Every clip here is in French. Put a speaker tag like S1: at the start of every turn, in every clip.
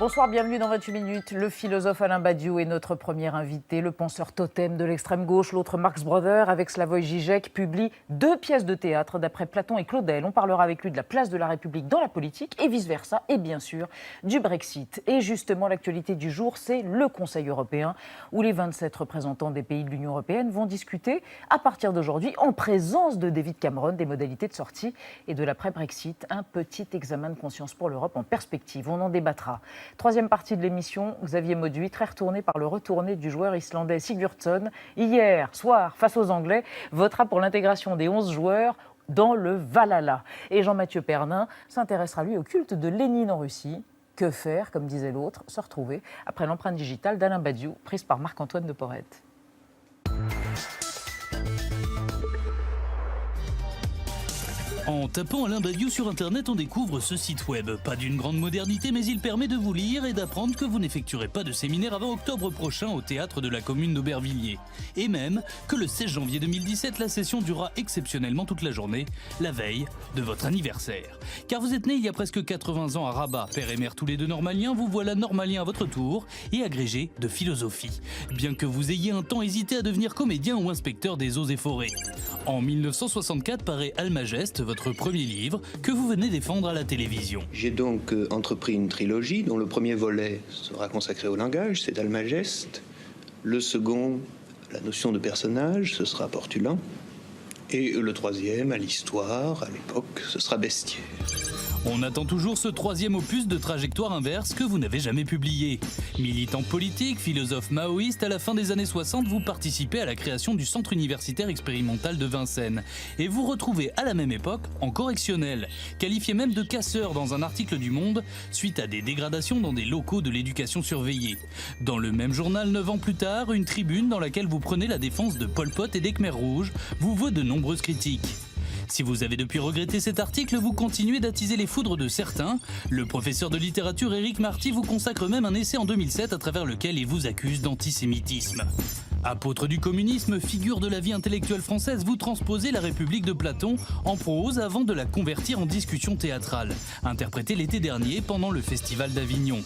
S1: Bonsoir, bienvenue dans 28 minutes. Le philosophe Alain Badiou est notre premier invité. Le penseur totem de l'extrême gauche, l'autre Marx Brothers, avec Slavoj Žižek, publie 2 pièces de théâtre d'après Platon et Claudel. On parlera avec lui de la place de la République dans la politique et vice-versa, et bien sûr du Brexit. Et justement, l'actualité du jour, c'est le Conseil européen, où les 27 représentants des pays de l'Union européenne vont discuter, à partir d'aujourd'hui, en présence de David Cameron, des modalités de sortie et de l'après-Brexit. Un petit examen de conscience pour l'Europe en perspective. On en débattra. Troisième partie de l'émission, Xavier Mauduit, très retourné par le retourné du joueur islandais Sigurdsson. Hier soir, face aux Anglais, votera pour l'intégration des 11 joueurs dans le Valhalla. Et Jean-Mathieu Pernin s'intéressera, lui, au culte de Lénine en Russie. Que faire, comme disait l'autre, se retrouver après l'empreinte digitale d'Alain Badiou, prise par Marc-Antoine de Porrette.
S2: En tapant Alain Badiou sur Internet, on découvre ce site web. Pas d'une grande modernité, mais il permet de vous lire et d'apprendre que vous n'effectuerez pas de séminaire avant octobre prochain au théâtre de la commune d'Aubervilliers. Et même que le 16 janvier 2017, la session durera exceptionnellement toute la journée, la veille de votre anniversaire. Car vous êtes né il y a presque 80 ans à Rabat, père et mère tous les deux normaliens, vous voilà normalien à votre tour et agrégé de philosophie. Bien que vous ayez un temps hésité à devenir comédien ou inspecteur des eaux et forêts. En 1964 paraît Almageste, votre premier livre, que vous venez défendre à la télévision.
S3: J'ai donc entrepris une trilogie dont le premier volet sera consacré au langage, c'est Almageste. Le second, la notion de personnage, ce sera Portulan. Et le troisième, à l'histoire, à l'époque, ce sera Bestiaire.
S2: On attend toujours ce troisième opus de trajectoire inverse que vous n'avez jamais publié. Militant politique, philosophe maoïste, à la fin des années 60, vous participez à la création du Centre universitaire expérimental de Vincennes. Et vous retrouvez à la même époque en correctionnel, qualifié même de casseur dans un article du Monde, suite à des dégradations dans des locaux de l'éducation surveillée. Dans le même journal, 9 ans plus tard, une tribune dans laquelle vous prenez la défense de Pol Pot et des Khmers rouges vous vaut de nombreuses critiques. Si vous avez depuis regretté cet article, vous continuez d'attiser les foudres de certains. Le professeur de littérature Éric Marty vous consacre même un essai en 2007 à travers lequel il vous accuse d'antisémitisme. Apôtre du communisme, figure de la vie intellectuelle française, vous transposez la République de Platon en prose avant de la convertir en discussion théâtrale, interprétée l'été dernier pendant le Festival d'Avignon.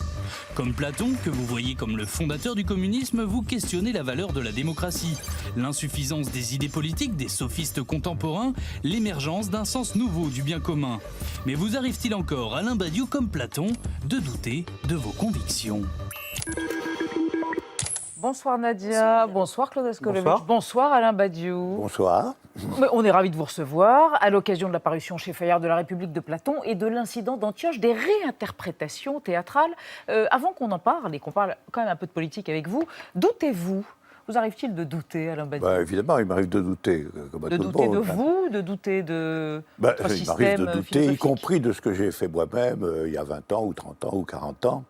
S2: Comme Platon, que vous voyez comme le fondateur du communisme, vous questionnez la valeur de la démocratie, l'insuffisance des idées politiques des sophistes contemporains, l'émergence d'un sens nouveau du bien commun. Mais vous arrive-t-il encore, Alain Badiou comme Platon, de douter de vos convictions ?
S1: Bonsoir Nadia, bonsoir Claude Askolovitch, bonsoir Alain Badiou.
S4: Bonsoir.
S1: On est ravis de vous recevoir à l'occasion de l'apparition chez Fayard de la République de Platon et de l'incident d'Antioche, des réinterprétations théâtrales. Avant qu'on en parle et qu'on parle quand même un peu de politique avec vous, doutez-vous? Vous arrive-t-il de douter, Alain Badiou?
S4: Évidemment, il m'arrive de douter. Comme à
S1: de
S4: tout
S1: douter
S4: le monde.
S1: de vous, de douter de votre
S4: il
S1: système
S4: m'arrive de douter,
S1: philosophique.
S4: y compris de ce que j'ai fait moi-même il y a 20 ans, ou 30 ans, ou 40 ans.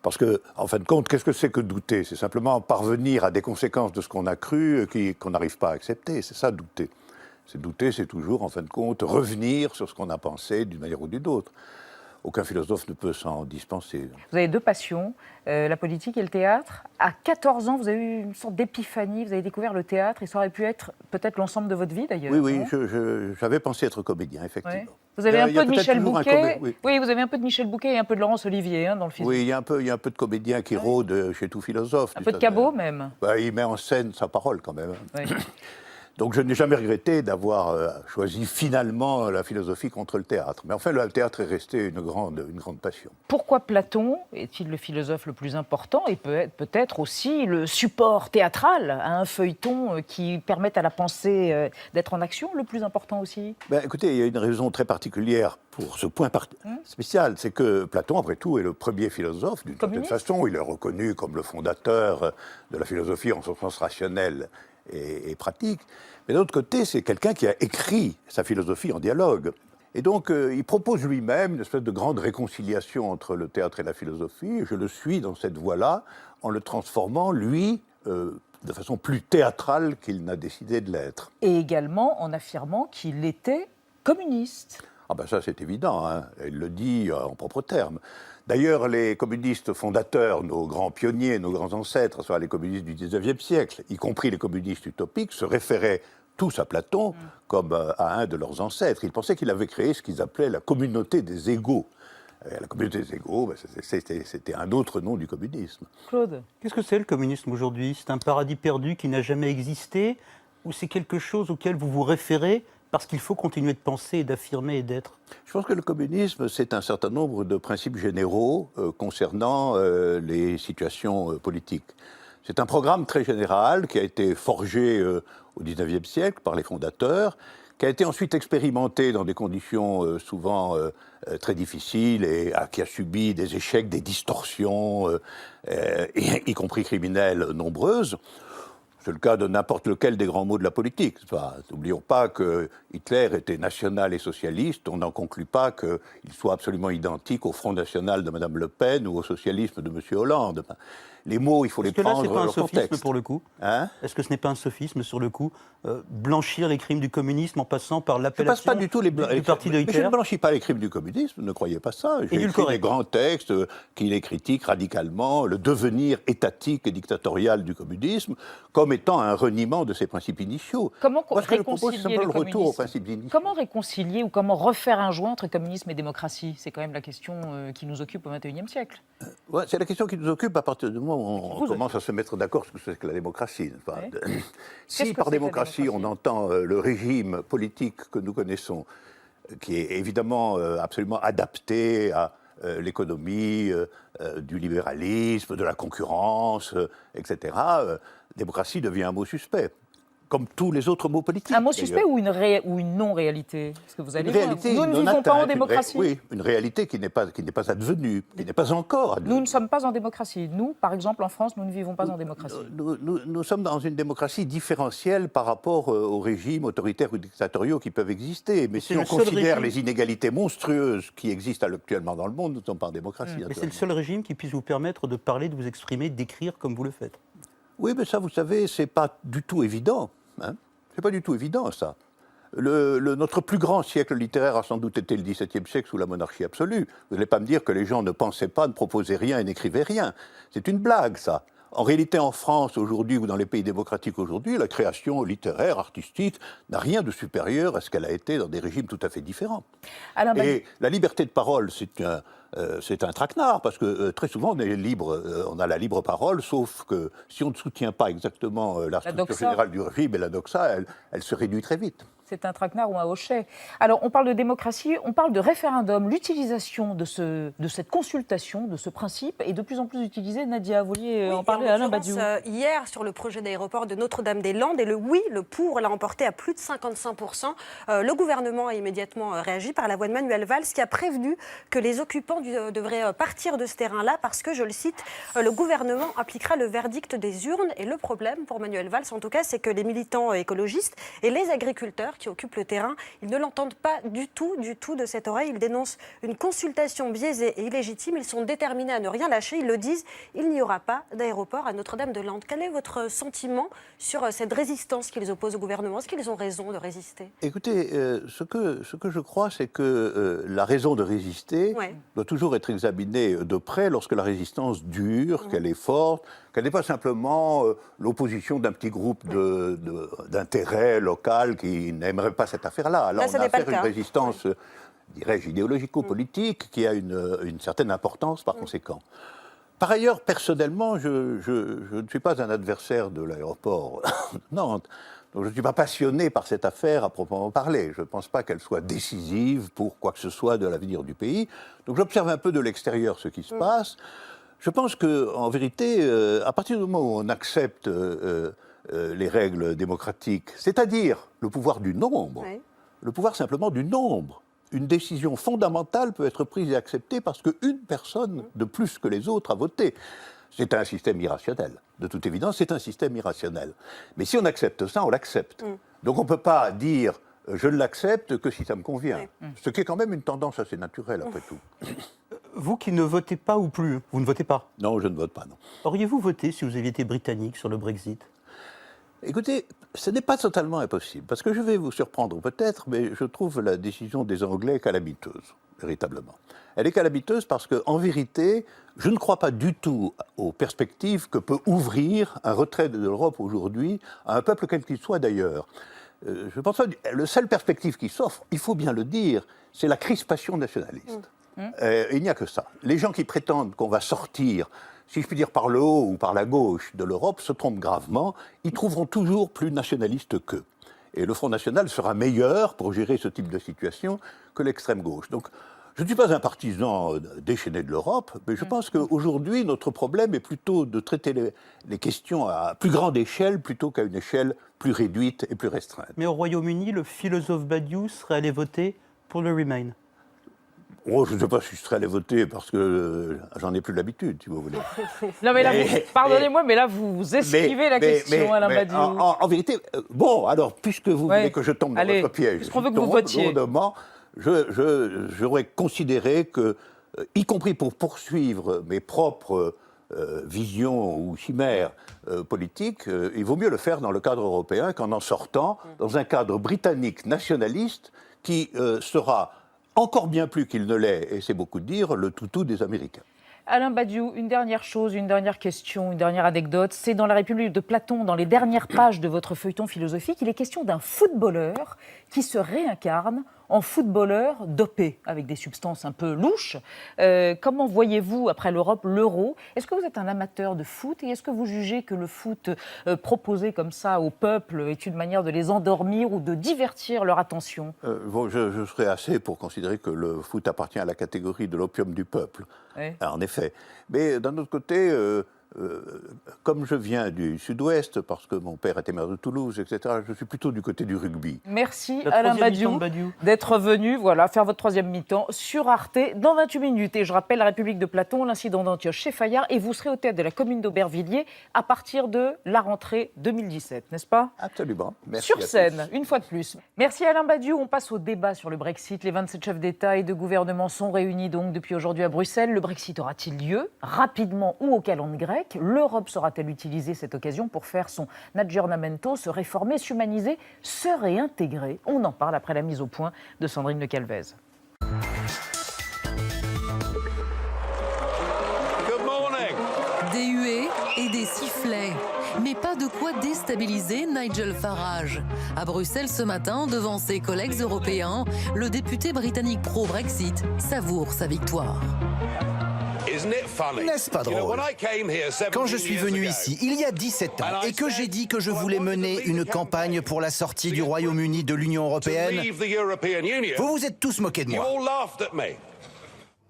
S4: Parce que, en fin de compte, qu'est-ce que c'est que douter? C'est simplement parvenir à des conséquences de ce qu'on a cru qu'on n'arrive pas à accepter. C'est ça, douter. Douter, c'est toujours, en fin de compte, revenir sur ce qu'on a pensé d'une manière ou d'une autre. Aucun philosophe ne peut s'en dispenser.
S1: Vous avez 2 passions, la politique et le théâtre. À 14 ans, vous avez eu une sorte d'épiphanie, vous avez découvert le théâtre, et ça aurait pu être peut-être l'ensemble de votre vie d'ailleurs.
S4: Oui,
S1: non
S4: j'avais pensé être comédien, effectivement.
S1: Ouais. Vous avez un peu de Michel Bouquet.
S4: Oui,
S1: Vous avez un peu de Michel Bouquet et un peu de Laurence Olivier dans le film.
S4: Oui, il y a un peu de comédien qui rôde chez tout philosophe.
S1: Un peu de Cabot même.
S4: Il met en scène sa parole quand même.
S1: Oui.
S4: Donc je n'ai jamais regretté d'avoir choisi finalement la philosophie contre le théâtre. Mais enfin, le théâtre est resté une grande passion.
S1: Pourquoi Platon est-il le philosophe le plus important et peut-être aussi le support théâtral à un feuilleton qui permette à la pensée d'être en action le plus important aussi?
S4: Écoutez, il y a une raison très particulière pour ce point spécial. C'est que Platon, après tout, est le premier philosophe. D'une certaine façon, il est reconnu comme le fondateur de la philosophie en son sens rationnel et pratique. Mais d'un autre côté, c'est quelqu'un qui a écrit sa philosophie en dialogue. Et donc, il propose lui-même une espèce de grande réconciliation entre le théâtre et la philosophie. Et je le suis dans cette voie-là, en le transformant, lui, de façon plus théâtrale qu'il n'a décidé de l'être.
S1: Et également en affirmant qu'il était communiste.
S4: Ça, c'est évident, hein. Il le dit en propres termes. D'ailleurs, les communistes fondateurs, nos grands pionniers, nos grands ancêtres, soit les communistes du XIXe siècle, y compris les communistes utopiques, se référaient tous à Platon comme à un de leurs ancêtres. Ils pensaient qu'il avait créé ce qu'ils appelaient la communauté des égaux. La communauté des égaux, c'était un autre nom du communisme.
S1: Claude ?
S5: Qu'est-ce que c'est le communisme aujourd'hui? C'est un paradis perdu qui n'a jamais existé, ou c'est quelque chose auquel vous vous référez parce qu'il faut continuer de penser et d'affirmer et d'être?
S4: Je pense que le communisme, c'est un certain nombre de principes généraux concernant les situations politiques. C'est un programme très général qui a été forgé au XIXe siècle par les fondateurs, qui a été ensuite expérimenté dans des conditions souvent très difficiles et qui a subi des échecs, des distorsions, y compris criminelles, nombreuses. C'est le cas de n'importe lequel des grands mots de la politique. N'oublions pas que Hitler était national et socialiste. On n'en conclut pas qu'il soit absolument identique au Front National de Mme Le Pen ou au socialisme de M. Hollande. Les mots, il faut les prendre dans leur contexte.
S5: Est-ce que là, c'est pas un sophisme pour le coup? Est-ce que ce n'est pas un sophisme sur le coup? Blanchir les crimes du communisme en passant par l'appellation du parti de Hitler?
S4: Mais je ne blanchis pas les crimes du communisme, ne croyez pas ça. J'ai écrit des grands textes qui les critiquent radicalement, le devenir étatique et dictatorial du communisme, comme étant un reniement de ses principes initiaux.
S1: Comment réconcilier le retour aux principes initiaux. Comment réconcilier ou comment refaire un joint entre communisme et démocratie? C'est quand même la question qui nous occupe au XXIe siècle.
S4: C'est la question qui nous occupe à partir du moment où on commence à se mettre d'accord sur ce que c'est que la démocratie. Si par démocratie on entend le régime politique que nous connaissons, qui est évidemment absolument adapté à l'économie, du libéralisme, de la concurrence, etc., démocratie devient un mot suspect. Comme tous les autres mots politiques.
S1: Un mot suspect ou une non-réalité? Parce que vous allez voir, nous ne vivons pas en démocratie.
S4: Oui, une réalité qui n'est pas advenue, qui n'est pas encore advenue.
S1: Nous ne sommes pas en démocratie. Nous, par exemple, en France, nous ne vivons pas en démocratie.
S4: Nous sommes dans une démocratie différentielle par rapport aux régimes autoritaires ou dictatoriaux qui peuvent exister. Mais si on considère les inégalités monstrueuses qui existent actuellement dans le monde, nous ne sommes pas en démocratie.
S5: Mais c'est le seul régime qui puisse vous permettre de parler, de vous exprimer, d'écrire comme vous le faites.
S4: Oui, mais ça, vous savez, c'est pas du tout évident. C'est pas du tout évident, ça. Notre plus grand siècle littéraire a sans doute été le XVIIe siècle sous la monarchie absolue. Vous n'allez pas me dire que les gens ne pensaient pas, ne proposaient rien et n'écrivaient rien. C'est une blague, ça. En réalité, en France, aujourd'hui, ou dans les pays démocratiques aujourd'hui, la création littéraire, artistique, n'a rien de supérieur à ce qu'elle a été dans des régimes tout à fait différents. Et la liberté de parole, c'est un traquenard, parce que très souvent, on a la libre parole, sauf que si on ne soutient pas exactement la structure générale du régime et la doxa, elle se réduit très vite.
S1: C'est un traquenard ou un hochet. Alors, on parle de démocratie, on parle de référendum. L'utilisation de cette consultation, de ce principe, est de plus en plus utilisée. Nadia, vous vouliez en parler à Alain Badiou.
S6: Hier, sur le projet d'aéroport de Notre-Dame-des-Landes, et le pour l'a emporté à plus de 55%. Le gouvernement a immédiatement réagi par la voix de Manuel Valls, qui a prévenu que les occupants devraient partir de ce terrain-là parce que, je le cite, le gouvernement appliquera le verdict des urnes. Et le problème, pour Manuel Valls en tout cas, c'est que les militants écologistes et les agriculteurs qui occupent le terrain, ils ne l'entendent pas du tout de cette oreille. Ils dénoncent une consultation biaisée et illégitime. Ils sont déterminés à ne rien lâcher. Ils le disent, il n'y aura pas d'aéroport à Notre-Dame-de-Landes. Quel est votre sentiment sur cette résistance qu'ils opposent au gouvernement? Est-ce qu'ils ont raison de résister?
S4: Écoutez, ce que je crois, c'est que la raison de résister doit toujours être examinée de près lorsque la résistance dure, qu'elle est forte, qu'elle n'est pas simplement l'opposition d'un petit groupe d'intérêt local qui n'aimerait pas cette affaire-là. Là, on a affaire à une résistance, dirais-je, idéologico-politique qui a une certaine importance par conséquent. Par ailleurs, personnellement, je ne suis pas un adversaire de l'aéroport de Nantes. Donc je ne suis pas passionné par cette affaire à proprement parler. Je ne pense pas qu'elle soit décisive pour quoi que ce soit de l'avenir du pays. Donc j'observe un peu de l'extérieur ce qui se passe. Je pense qu'en vérité, à partir du moment où on accepte les règles démocratiques, c'est-à-dire le pouvoir du nombre, le pouvoir simplement du nombre, une décision fondamentale peut être prise et acceptée parce qu'une personne de plus que les autres a voté. C'est un système irrationnel. De toute évidence, c'est un système irrationnel. Mais si on accepte ça, on l'accepte. Donc on ne peut pas dire « je ne l'accepte que si ça me convient ». Ce qui est quand même une tendance assez naturelle, après tout.
S5: Vous qui ne votez pas ou plus, vous ne votez pas?
S4: Non, je ne vote pas, non.
S5: Auriez-vous voté si vous aviez été britannique sur le Brexit?
S4: Écoutez, ce n'est pas totalement impossible, parce que je vais vous surprendre peut-être, mais je trouve la décision des Anglais calamiteuse, véritablement. Elle est calamiteuse parce qu'en vérité, je ne crois pas du tout aux perspectives que peut ouvrir un retrait de l'Europe aujourd'hui à un peuple quel qu'il soit d'ailleurs. Je pense que la seule perspective qui s'offre, il faut bien le dire, c'est la crispation nationaliste. Il n'y a que ça. Les gens qui prétendent qu'on va sortir, si je puis dire par le haut ou par la gauche de l'Europe, se trompent gravement. Ils trouveront toujours plus nationalistes qu'eux. Et le Front National sera meilleur pour gérer ce type de situation que l'extrême gauche. Donc, je ne suis pas un partisan déchaîné de l'Europe, mais je pense qu'aujourd'hui, notre problème est plutôt de traiter les questions à plus grande échelle plutôt qu'à une échelle plus réduite et plus restreinte.
S5: Mais au Royaume-Uni, le philosophe Badiou serait allé voter pour le Remain.
S4: Oh, je ne sais pas si je serais allé voter parce que j'en ai plus l'habitude, si vous voulez.
S1: Non, mais là, pardonnez-moi, mais là, vous esquivez la question, Alain Badiou.
S4: En vérité, bon, alors, puisque vous voulez que je tombe dans votre piège,
S1: est-ce qu'on veut que vous votiez
S4: j'aurais considéré que, y compris pour poursuivre mes propres visions ou chimères politiques, il vaut mieux le faire dans le cadre européen qu'en sortant dans un cadre britannique nationaliste qui sera encore bien plus qu'il ne l'est, et c'est beaucoup de dire, le toutou des Américains.
S1: Alain Badiou, une dernière chose, une dernière question, une dernière anecdote. C'est dans la République de Platon, dans les dernières pages de votre feuilleton philosophique, il est question d'un footballeur qui se réincarne en footballeur dopé, avec des substances un peu louches. Comment voyez-vous, après l'Europe, l'euro? Est-ce que vous êtes un amateur de foot et est-ce que vous jugez que le foot proposé comme ça au peuple est une manière de les endormir ou de divertir leur attention?
S4: Je serais assez pour considérer que le foot appartient à la catégorie de l'opium du peuple, en effet. Mais d'un autre côté, comme je viens du sud-ouest, parce que mon père était maire de Toulouse, etc., je suis plutôt du côté du rugby.
S1: Merci Alain Badiou d'être venu faire votre troisième mi-temps sur Arte dans 28 minutes. Et je rappelle la République de Platon, l'incident d'Antioche chez Fayard, et vous serez au théâtre de la commune d'Aubervilliers à partir de la rentrée 2017, n'est-ce pas?
S4: Absolument. Merci
S1: sur scène, une fois de plus. Merci Alain Badiou. On passe au débat sur le Brexit. Les 27 chefs d'État et de gouvernement sont réunis donc depuis aujourd'hui à Bruxelles. Le Brexit aura-t-il lieu rapidement ou au calendrier grec? L'Europe saura-t-elle utiliser cette occasion pour faire son aggiornamento, se réformer, s'humaniser, se réintégrer? On en parle après la mise au point de Sandrine Le Calvez.
S7: Des huées et des sifflets. Mais pas de quoi déstabiliser Nigel Farage. À Bruxelles ce matin, devant ses collègues européens, le député britannique pro-Brexit savoure sa victoire.
S8: N'est-ce pas drôle? Quand je suis venu ici, il y a 17 ans, et que j'ai dit que je voulais mener une campagne pour la sortie du Royaume-Uni de l'Union européenne, vous vous êtes tous moqués de moi.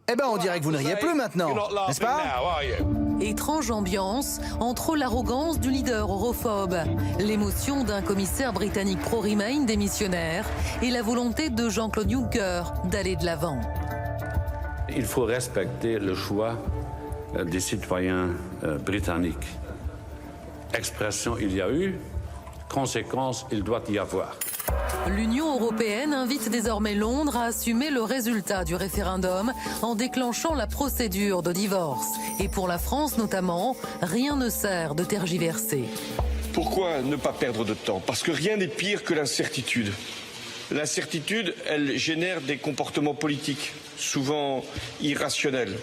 S8: Eh ben, on dirait que vous ne riez plus maintenant, n'est-ce pas?
S7: Étrange ambiance entre l'arrogance du leader europhobe, l'émotion d'un commissaire britannique pro-Remain démissionnaire et la volonté de Jean-Claude Juncker d'aller de l'avant.
S9: Il faut respecter le choix des citoyens britanniques. Expression il y a eu, conséquence il doit y avoir.
S7: L'Union européenne invite désormais Londres à assumer le résultat du référendum en déclenchant la procédure de divorce. Et pour la France notamment, rien ne sert de tergiverser.
S10: Pourquoi ne pas perdre de temps? Parce que rien n'est pire que l'incertitude. L'incertitude, elle génère des comportements politiques, souvent irrationnels.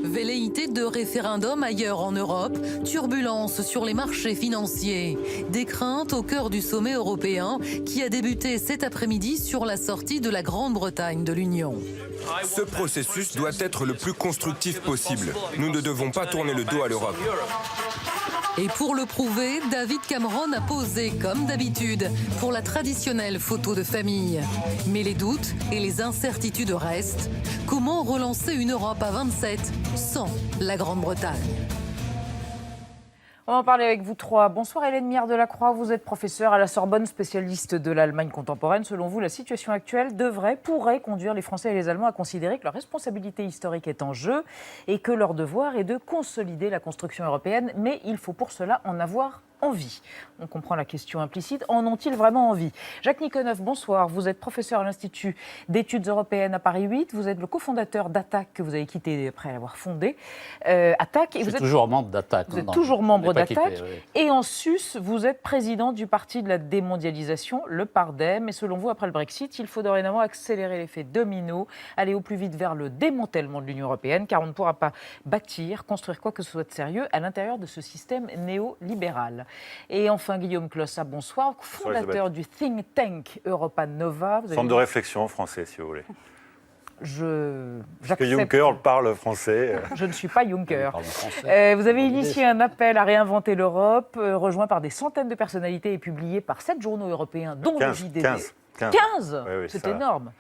S7: Velléité de référendum ailleurs en Europe, turbulence sur les marchés financiers, des craintes au cœur du sommet européen qui a débuté cet après-midi sur la sortie de la Grande-Bretagne de l'Union.
S11: Ce processus doit être le plus constructif possible. Nous ne devons pas tourner le dos à l'Europe.
S7: Et pour le prouver, David Cameron a posé, comme d'habitude, pour la traditionnelle photo de famille. Mais les doutes et les incertitudes restent. Comment relancer une Europe à 27 sans la Grande-Bretagne?
S1: On va en parler avec vous trois. Bonsoir Hélène Miard-Delacroix, vous êtes professeure à la Sorbonne, spécialiste de l'Allemagne contemporaine. Selon vous, la situation actuelle pourrait conduire les Français et les Allemands à considérer que leur responsabilité historique est en jeu et que leur devoir est de consolider la construction européenne. Mais il faut pour cela en avoir envie. On comprend la question implicite. En ont-ils vraiment envie? Jacques Niconeuf, bonsoir. Vous êtes professeur à l'Institut d'études européennes à Paris 8. Vous êtes le cofondateur d'Attac, que vous avez quitté après l'avoir fondé. Attac.
S12: Je suis toujours membre d'Attac.
S1: Vous êtes toujours membre d'Attac. Oui. Et en sus, vous êtes président du Parti de la démondialisation, le PARDEM. Et selon vous, après le Brexit, il faut dorénavant accélérer l'effet domino, aller au plus vite vers le démantèlement de l'Union européenne, car on ne pourra pas construire quoi que ce soit de sérieux à l'intérieur de ce système néolibéral. Et enfin, Guillaume Clossa, bonsoir, fondateur du think tank Europa Nova.
S13: Centre de réflexion français, si vous voulez.
S12: Parce que Juncker parle français.
S1: Je ne suis pas Juncker. Vous avez initié un appel à réinventer l'Europe, rejoint par des centaines de personnalités et publié par 7 journaux européens, dont le JDD. 15
S12: Oui,
S1: c'est
S12: ça...
S1: énorme.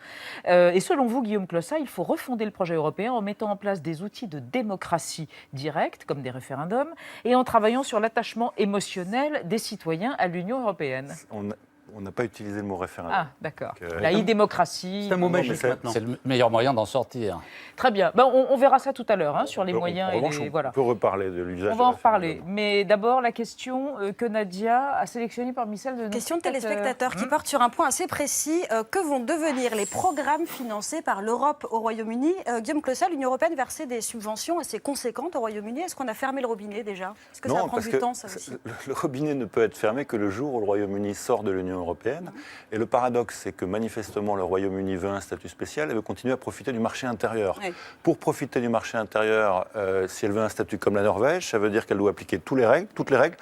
S1: Et selon vous, Guillaume Clossat, il faut refonder le projet européen en mettant en place des outils de démocratie directe, comme des référendums, et en travaillant sur l'attachement émotionnel des citoyens à l'Union européenne.
S12: On n'a pas utilisé le mot référendum.
S1: Ah, d'accord. La e-démocratie.
S5: C'est un mot magique maintenant.
S13: C'est le meilleur moyen d'en sortir.
S1: Très bien. Ben, on verra ça tout à l'heure, sur les moyens.
S12: On peut reparler de l'usage.
S1: On va en reparler. Mais d'abord, la question que Nadia a sélectionnée parmi celles de nos
S6: question de téléspectateurs qui porte sur un point assez précis. Que vont devenir les programmes financés par l'Europe au Royaume-Uni? Guillaume Clossat, l'Union européenne versait des subventions assez conséquentes au Royaume-Uni. Est-ce qu'on a fermé le robinet déjà? Est-ce que ça prend du temps, ça aussi?
S12: Le robinet ne peut être fermé que le jour où le Royaume-Uni sort de l'Union européenne. Et le paradoxe, c'est que manifestement, le Royaume-Uni veut un statut spécial et veut continuer à profiter du marché intérieur. Oui. Pour profiter du marché intérieur, si elle veut un statut comme la Norvège, ça veut dire qu'elle doit appliquer toutes les règles.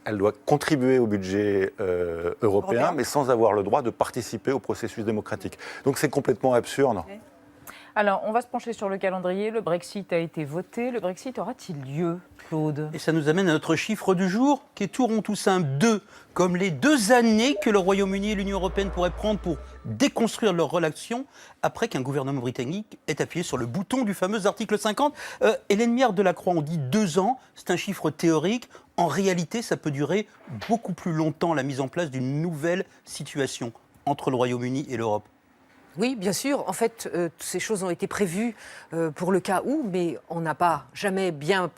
S12: Elle doit contribuer au budget européen, mais sans avoir le droit de participer au processus démocratique. Donc c'est complètement absurde. Oui.
S1: Alors, on va se pencher sur le calendrier. Le Brexit a été voté. Le Brexit aura-t-il lieu, Claude?
S5: Et ça nous amène à notre chiffre du jour, qui est tout rond, tout simple, 2. Comme les 2 années que le Royaume-Uni et l'Union européenne pourraient prendre pour déconstruire leurs relations après qu'un gouvernement britannique ait appuyé sur le bouton du fameux article 50. Hélène Miard Delacroix, on dit 2 ans, c'est un chiffre théorique. En réalité, ça peut durer beaucoup plus longtemps, la mise en place d'une nouvelle situation entre le Royaume-Uni et l'Europe.
S14: Oui, bien sûr. En fait, ces choses ont été prévues pour le cas où, mais on n'a pas jamais bien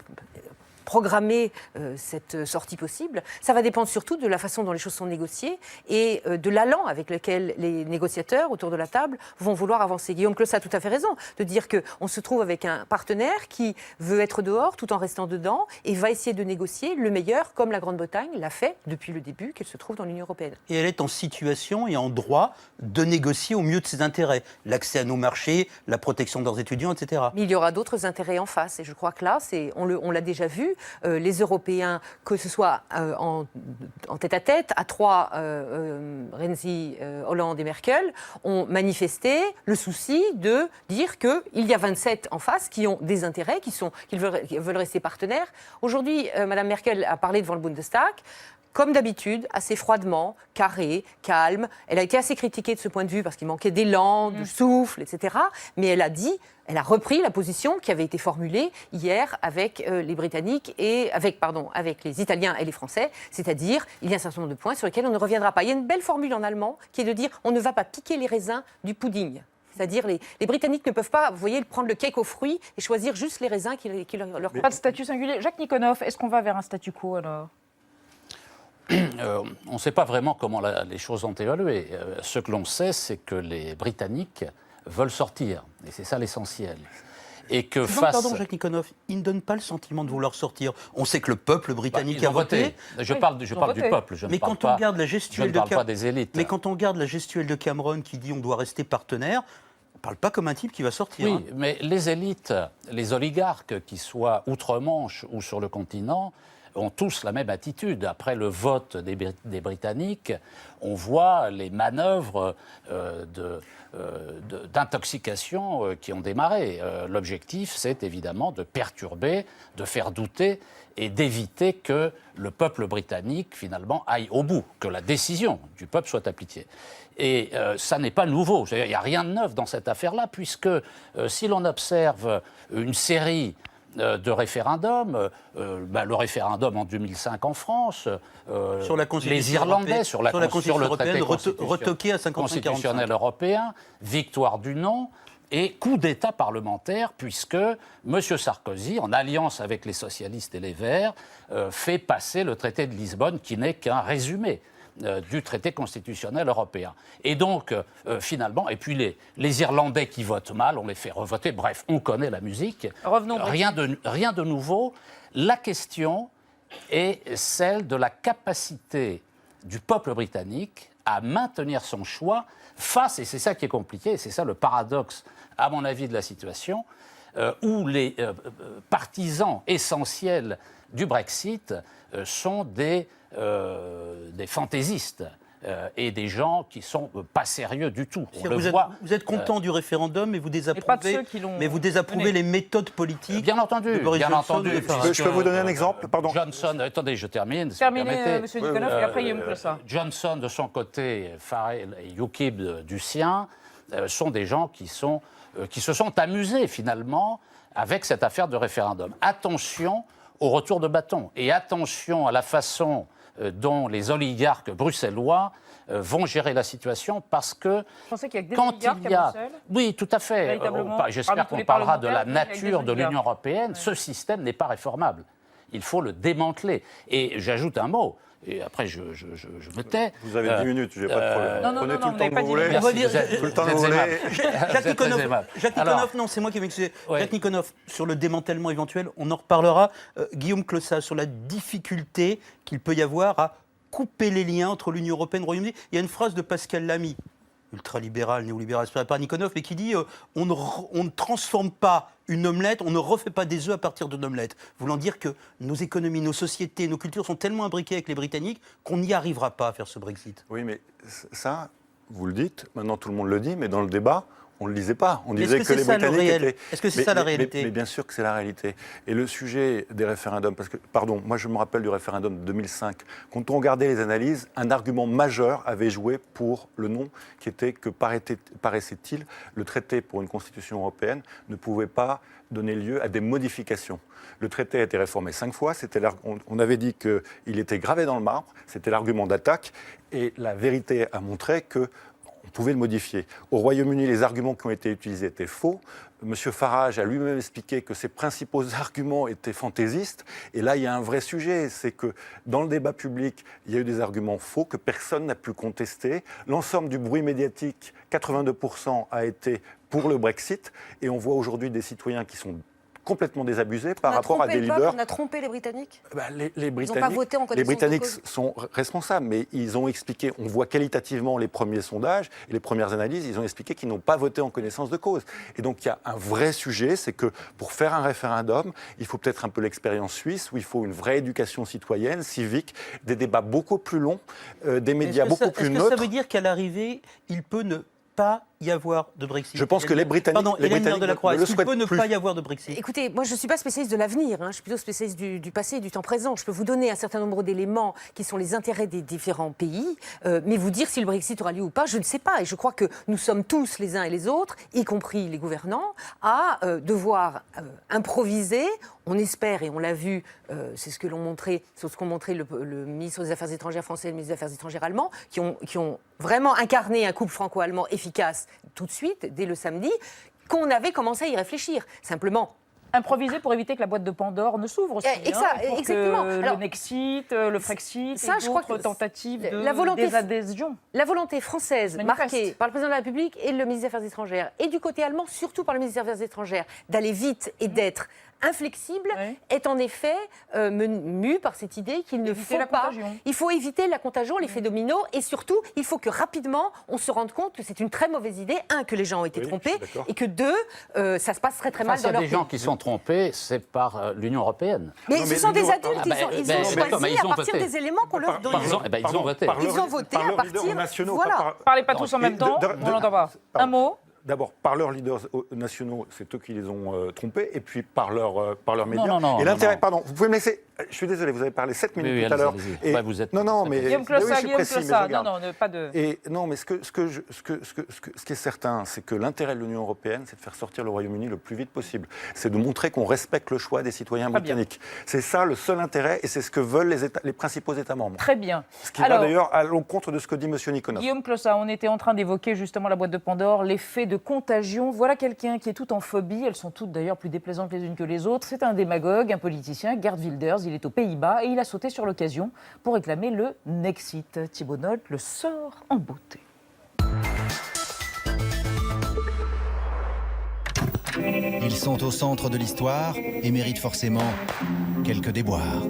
S14: programmer cette sortie possible. Ça va dépendre surtout de la façon dont les choses sont négociées et de l'allant avec lequel les négociateurs autour de la table vont vouloir avancer. Guillaume Clossat a tout à fait raison de dire qu'on se trouve avec un partenaire qui veut être dehors tout en restant dedans et va essayer de négocier le meilleur, comme la Grande-Bretagne l'a fait depuis le début qu'elle se trouve dans l'Union européenne.
S5: Et elle est en situation et en droit de négocier au mieux de ses intérêts. L'accès à nos marchés, la protection de leurs étudiants, etc.
S14: Mais il y aura d'autres intérêts en face et je crois que là, on l'a déjà vu, les Européens, que ce soit en tête-à-tête, à 3, Renzi, Hollande et Merkel, ont manifesté le souci de dire qu'il y a 27 en face qui ont des intérêts, qui veulent rester partenaires. Aujourd'hui, Mme Merkel a parlé devant le Bundestag. Comme d'habitude, assez froidement, carré, calme. Elle a été assez critiquée de ce point de vue parce qu'il manquait d'élan, de souffle, etc. Mais elle a repris la position qui avait été formulée hier avec les Britanniques et avec les Italiens et les Français. C'est-à-dire, il y a un certain nombre de points sur lesquels on ne reviendra pas. Il y a une belle formule en allemand qui est de dire on ne va pas piquer les raisins du pudding. C'est-à-dire, les Britanniques ne peuvent pas, vous voyez, prendre le cake aux fruits et choisir juste les raisins qui leur...
S1: Pas de statut singulier. Jacques Nikonov, est-ce qu'on va vers un statu quo alors ?
S13: On ne sait pas vraiment comment les choses ont évolué. Ce que l'on sait, c'est que les Britanniques veulent sortir. Et c'est ça l'essentiel. Et que
S5: Pardon, Jacques Nikonov, il ne donne pas le sentiment de vouloir sortir. On sait que le peuple britannique a voté.
S13: Je parle du peuple, je ne parle pas des élites.
S5: Mais quand on regarde la gestuelle de Cameron qui dit on doit rester partenaire, on ne parle pas comme un type qui va sortir.
S13: Oui, mais les élites, les oligarques, qu'ils soient outre-Manche ou sur le continent, ont tous la même attitude. Après le vote des Britanniques, on voit les manœuvres d'intoxication qui ont démarré. L'objectif, c'est évidemment de perturber, de faire douter et d'éviter que le peuple britannique, finalement, aille au bout, que la décision du peuple soit appliquée. Et ça n'est pas nouveau. Il n'y a rien de neuf dans cette affaire-là, puisque si l'on observe une série de référendums, le référendum en 2005 en France,
S5: sur la
S13: les Irlandais sur le traité
S5: retoqué à
S13: constitutionnel européen, victoire du non et coup d'État parlementaire, puisque M. Sarkozy, en alliance avec les socialistes et les Verts, fait passer le traité de Lisbonne, qui n'est qu'un résumé du traité constitutionnel européen. Et donc, finalement, et puis les Irlandais qui votent mal, on les fait revoter. Bref, on connaît la musique.
S1: Revenons.
S13: Rien de nouveau. La question est celle de la capacité du peuple britannique à maintenir son choix face, et c'est ça qui est compliqué, et c'est ça le paradoxe, à mon avis, de la situation, où les partisans essentiels du Brexit sont des fantaisistes, et des gens qui sont pas sérieux du tout. On le
S5: Vous
S13: voit.
S5: êtes content du référendum, mais vous
S1: ceux
S5: désapprouvez les méthodes politiques.
S13: Bien entendu,
S5: de Boris
S13: bien
S5: Johnson
S13: entendu.
S5: et de Farage.
S12: Je peux vous donner un exemple? Pardon.
S13: Johnson, attendez, je termine. si
S1: Terminez,
S13: vous permettez.
S1: Monsieur Nikonov, et après Guillaume Clossard.
S13: Johnson, de son côté, Farage et UKIP du sien, sont des gens qui se sont amusés finalement avec cette affaire de référendum. Attention au retour de bâton et attention à la façon dont les oligarques bruxellois vont gérer la situation parce que
S1: Je pensais qu'il y a que des
S13: quand
S1: oligarques
S13: il y
S1: à
S13: a...
S1: Bruxelles.
S13: Oui, tout à fait.
S1: Véritablement,
S13: J'espère
S1: parmi tous
S13: qu'on
S1: les
S13: parlera de la
S1: parlementaires, il y a
S13: nature
S1: des
S13: de l'Union
S1: oligarques.
S13: européenne. Ce système n'est pas réformable. Il faut le démanteler. Et j'ajoute un mot. Et après, je me tais.
S12: Vous avez 10 minutes, je n'ai pas de problème.
S1: Non,
S12: Prenez
S1: non,
S12: tout
S1: vous
S12: le temps
S1: n'avez
S12: que
S1: pas
S12: vous
S1: dit
S12: voulez.
S13: Merci, vous êtes-
S12: Tout le temps que
S13: vous
S12: vous
S13: êtes
S12: voulez.
S13: aimable.
S5: Jacques
S13: Vous êtes très
S5: Nikonov,
S13: aimable.
S5: Jacques
S13: Alors,
S5: Nikonov, non, c'est moi qui m'excuse.
S13: Ouais.
S5: Jacques Nikonov, sur le démantèlement éventuel, on en reparlera. Guillaume Clossard, sur la difficulté qu'il peut y avoir à couper les liens entre l'Union européenne et le Royaume-Uni. Il y a une phrase de Pascal Lamy, ultralibéral, néolibéral, par Nikonov, mais qui dit on ne transforme pas une omelette, on ne refait pas des œufs à partir d'une omelette. Voulant dire que nos économies, nos sociétés, nos cultures sont tellement imbriquées avec les Britanniques qu'on n'y arrivera pas à faire ce Brexit.
S12: Oui, mais ça, vous le dites, maintenant tout le monde le dit, mais dans le débat, on ne le disait pas. On
S5: Mais
S12: disait
S5: est-ce
S12: que
S5: que
S12: les
S5: c'est ça, le
S12: Britanniques
S5: réel
S12: étaient...
S5: Est-ce que c'est ça, la réalité
S12: mais bien sûr que c'est la réalité. Et le sujet des référendums, parce que, pardon, moi je me rappelle du référendum de 2005, quand on regardait les analyses, un argument majeur avait joué pour le non, qui était que, paraissait-il, le traité pour une constitution européenne ne pouvait pas donner lieu à des modifications. Le traité a été réformé 5 fois, on avait dit qu'il était gravé dans le marbre, c'était l'argument d'attaque, et la vérité a montré que on pouvait le modifier. Au Royaume-Uni, les arguments qui ont été utilisés étaient faux. M. Farage a lui-même expliqué que ses principaux arguments étaient fantaisistes. Et là, il y a un vrai sujet. C'est que dans le débat public, il y a eu des arguments faux que personne n'a pu contester. L'ensemble du bruit médiatique, 82%, a été pour le Brexit. Et on voit aujourd'hui des citoyens qui sont complètement désabusés par rapport à des leaders.
S6: On a trompé les Britanniques.
S12: Les
S6: Ils n'ont pas voté en connaissance
S12: les Britanniques
S6: de cause.
S12: sont responsables, mais ils ont expliqué, on voit qualitativement les premiers sondages et les premières analyses, ils ont expliqué qu'ils n'ont pas voté en connaissance de cause. Et donc il y a un vrai sujet, c'est que pour faire un référendum, il faut peut-être un peu l'expérience suisse, où il faut une vraie éducation citoyenne, civique, des débats beaucoup plus longs, des médias beaucoup plus neutres.
S5: Est-ce que ça veut dire qu'à l'arrivée, il peut ne pas y avoir de Brexit?
S12: Je pense que les Britanniques,
S5: Pardon, Hélène Delacroix,
S12: ne le
S5: est-ce qu'il peut
S12: souhaitent
S5: ne
S12: plus.
S5: pas y avoir de Brexit?
S14: Écoutez, moi je ne suis pas spécialiste de l'avenir, je suis plutôt spécialiste du passé et du temps présent. Je peux vous donner un certain nombre d'éléments qui sont les intérêts des différents pays, mais vous dire si le Brexit aura lieu ou pas, je ne sais pas. Et je crois que nous sommes tous, les uns et les autres, y compris les gouvernants, à devoir improviser. On espère, et on l'a vu, c'est ce qu'ont montré le ministre des Affaires étrangères français et le ministre des Affaires étrangères allemand, qui ont vraiment incarné un couple franco-allemand efficace tout de suite, dès le samedi, qu'on avait commencé à y réfléchir. Simplement,
S1: improviser pour éviter que la boîte de Pandore ne s'ouvre aussi.
S14: Exactement.
S1: Le Nexit, le Frexit, et d'autres tentatives de désadhésion.
S14: La volonté française, marquée par le président de la République et le ministre des Affaires étrangères, et du côté allemand, surtout par le ministre des Affaires étrangères, d'aller vite et d'être inflexible, est en effet mue par cette idée qu'il ne faut pas. Il faut éviter la contagion, l'effet domino, et surtout, il faut que rapidement, on se rende compte que c'est une très mauvaise idée, que les gens ont été trompés, et que ça se passe très très mal dans leur pays.
S13: S'il y a des gens qui sont trompés, c'est par l'Union européenne.
S14: Mais ce sont des adultes, ils ont choisi à partir des éléments qu'on leur donne.
S13: Ils ont voté.
S14: Ils ont voté à partir... Voilà.
S1: Parlez pas tous en même temps, on n'entend pas. Un mot.
S12: D'abord, par leurs leaders nationaux, c'est eux qui les ont trompés, et puis par leurs médias.
S13: Non,
S12: et l'intérêt, pardon, vous pouvez me laisser. Je suis désolé, vous avez parlé 7 minutes tout à l'heure.
S13: Vous êtes
S12: non, mais
S1: Guillaume Clossard, Guillaume Clossard. Non, pas de.
S12: Et non, mais ce qui est certain, c'est que l'intérêt de l'Union européenne, c'est de faire sortir le Royaume-Uni le plus vite possible. C'est de montrer qu'on respecte le choix des citoyens britanniques. C'est ça le seul intérêt, et c'est ce que veulent les principaux États membres.
S1: Très bien.
S12: Ce qui va d'ailleurs à l'encontre de ce que dit M. Nikonov.
S1: Guillaume Clossard, on était en train d'évoquer justement la boîte de Pandore, l'effet de contagion. Voilà quelqu'un qui est tout en phobie. Elles sont toutes d'ailleurs plus déplaisantes les unes que les autres. C'est un démagogue, un politicien, Geert Wilders. Il est aux Pays-Bas et il a sauté sur l'occasion pour réclamer le Nexit. Thibault Nolte le sort en beauté.
S8: Ils sont au centre de l'histoire et méritent forcément quelques déboires.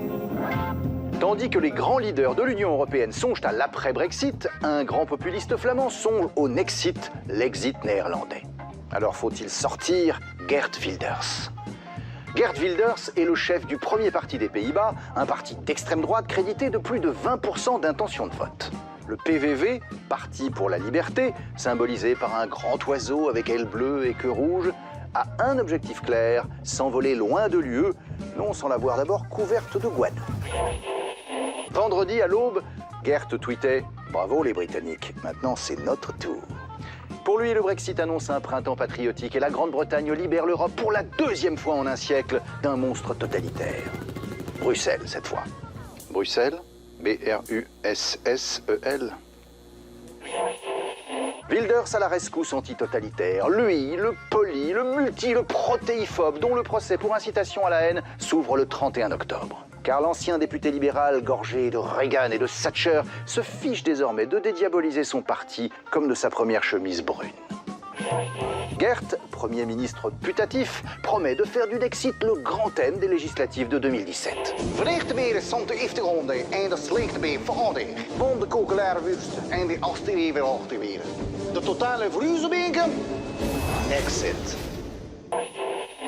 S15: Tandis que les grands leaders de l'Union européenne songent à l'après-Brexit, un grand populiste flamand songe au Nexit, l'exit néerlandais. Alors faut-il sortir Geert Wilders? Geert Wilders est le chef du premier parti des Pays-Bas, un parti d'extrême droite crédité de plus de 20% d'intention de vote. Le PVV, Parti pour la liberté, symbolisé par un grand oiseau avec aile bleue et queue rouge, a un objectif clair, s'envoler loin de l'UE, non sans l'avoir d'abord couverte de guano. Vendredi à l'aube, Geert tweetait « Bravo les Britanniques, maintenant c'est notre tour ». Pour lui, le Brexit annonce un printemps patriotique et la Grande-Bretagne libère l'Europe pour la 2e fois en un siècle d'un monstre totalitaire. Bruxelles, cette fois. Bruxelles, B-R-U-S-S-E-L. Wilders à la rescousse antitotalitaire, lui, le poli, le multi, le protéiphobe, dont le procès pour incitation à la haine s'ouvre le 31 octobre. Car l'ancien député libéral, gorgé de Reagan et de Thatcher, se fiche désormais de dédiaboliser son parti comme de sa première chemise brune. Geert, Premier ministre putatif, promet de faire du Brexit le grand thème des législatives de 2017.
S16: Vlechtberen sont de iftegronden en de slechtbeen veranderd. Bon de kokelaarenwurst en de afterweer weer achterweer. De totale vruzenbinken?
S15: Exit.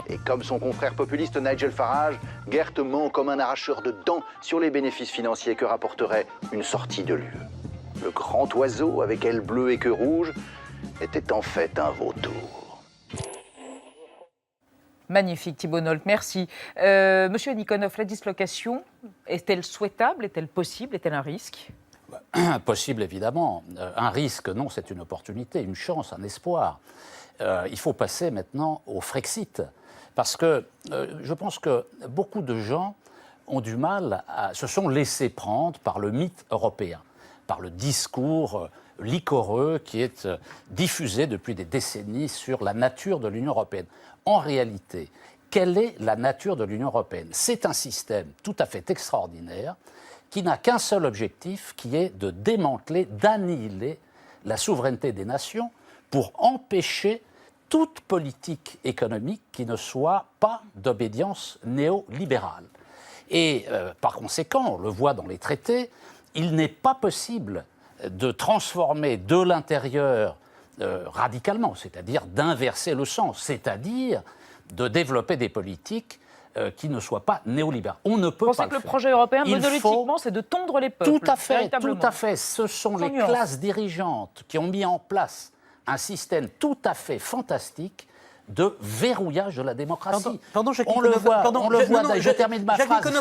S15: Et comme son confrère populiste Nigel Farage, Geert ment comme un arracheur de dents sur les bénéfices financiers que rapporterait une sortie de l'UE. Le grand oiseau avec aile bleue et queue rouge était en fait un vautour.
S1: Magnifique, Thibault Nolte, merci. Monsieur Nikonov, la dislocation, est-elle souhaitable, est-elle possible, est-elle un risque ?
S13: Possible, évidemment. Un risque, non, c'est une opportunité, une chance, un espoir. Il faut passer maintenant au Frexit. Parce que je pense que beaucoup de gens ont du mal se sont laissés prendre par le mythe européen, par le discours liquoreux qui est diffusé depuis des décennies sur la nature de l'Union européenne. En réalité, quelle est la nature de l'Union européenne ? C'est un système tout à fait extraordinaire qui n'a qu'un seul objectif, qui est de démanteler, d'annihiler la souveraineté des nations pour empêcher toute politique économique qui ne soit pas d'obédience néolibérale. Et par conséquent, on le voit dans les traités, il n'est pas possible de transformer de l'intérieur radicalement, c'est-à-dire d'inverser le sens, c'est-à-dire de développer des politiques qui ne soient pas néolibérales. On ne peut pas le faire.
S1: Vous pensez que le projet européen, monolithiquement, c'est de tondre les peuples ?
S13: Tout à fait, tout à fait. Ce sont les classes dirigeantes qui ont mis en place un système tout à fait fantastique de verrouillage de la démocratie.
S5: Pardon, Jacques
S13: on le voit, je termine ma phrase.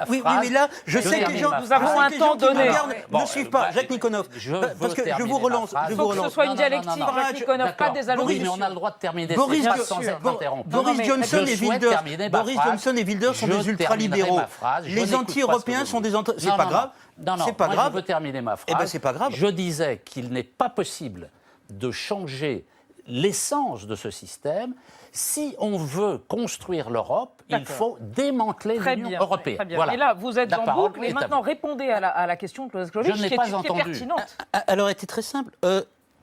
S5: Oui, mais là, je sais que les gens...
S1: Nous avons un temps donné.
S5: Ne suivent pas, Jacques Nikonov. Parce que je vous relance.
S1: Il faut que ce soit une dialectique, Jacques Nikonov, pas des allocutions.
S13: Oui, mais on a le droit de terminer cette phrase sans être interrompu.
S5: Boris Johnson et Wilders sont des ultralibéraux. Les anti-européens sont des... C'est pas grave.
S13: C'est pas grave. Je veux terminer ma phrase.
S5: Eh bien, c'est pas grave.
S13: Je disais qu'il n'est pas possible de changer l'essence de ce système. Si on veut construire l'Europe, il faut démanteler l'Union européenne.
S1: Très bien. Voilà. Et là, vous êtes en boucle et maintenant répondez à la question de Klaus Kleber, qui est pertinente.
S5: Alors, elle était très simple.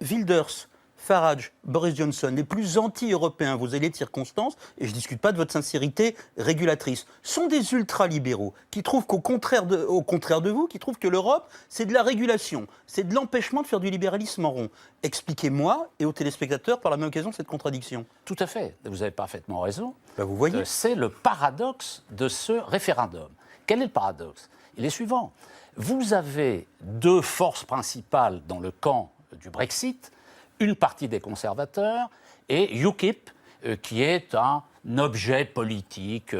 S5: Wilders, Farage, Boris Johnson, les plus anti-européens, vous allez de circonstances, et je ne discute pas de votre sincérité régulatrice, sont des ultralibéraux qui trouvent qu'au contraire de vous, qui trouvent que l'Europe, c'est de la régulation, c'est de l'empêchement de faire du libéralisme en rond. Expliquez-moi et aux téléspectateurs par la même occasion cette contradiction.
S13: Tout à fait, vous avez parfaitement raison.
S5: Vous voyez.
S13: C'est le paradoxe de ce référendum. Quel est le paradoxe ? Il est suivant. Vous avez deux forces principales dans le camp du Brexit, une partie des conservateurs et UKIP, qui est un objet politique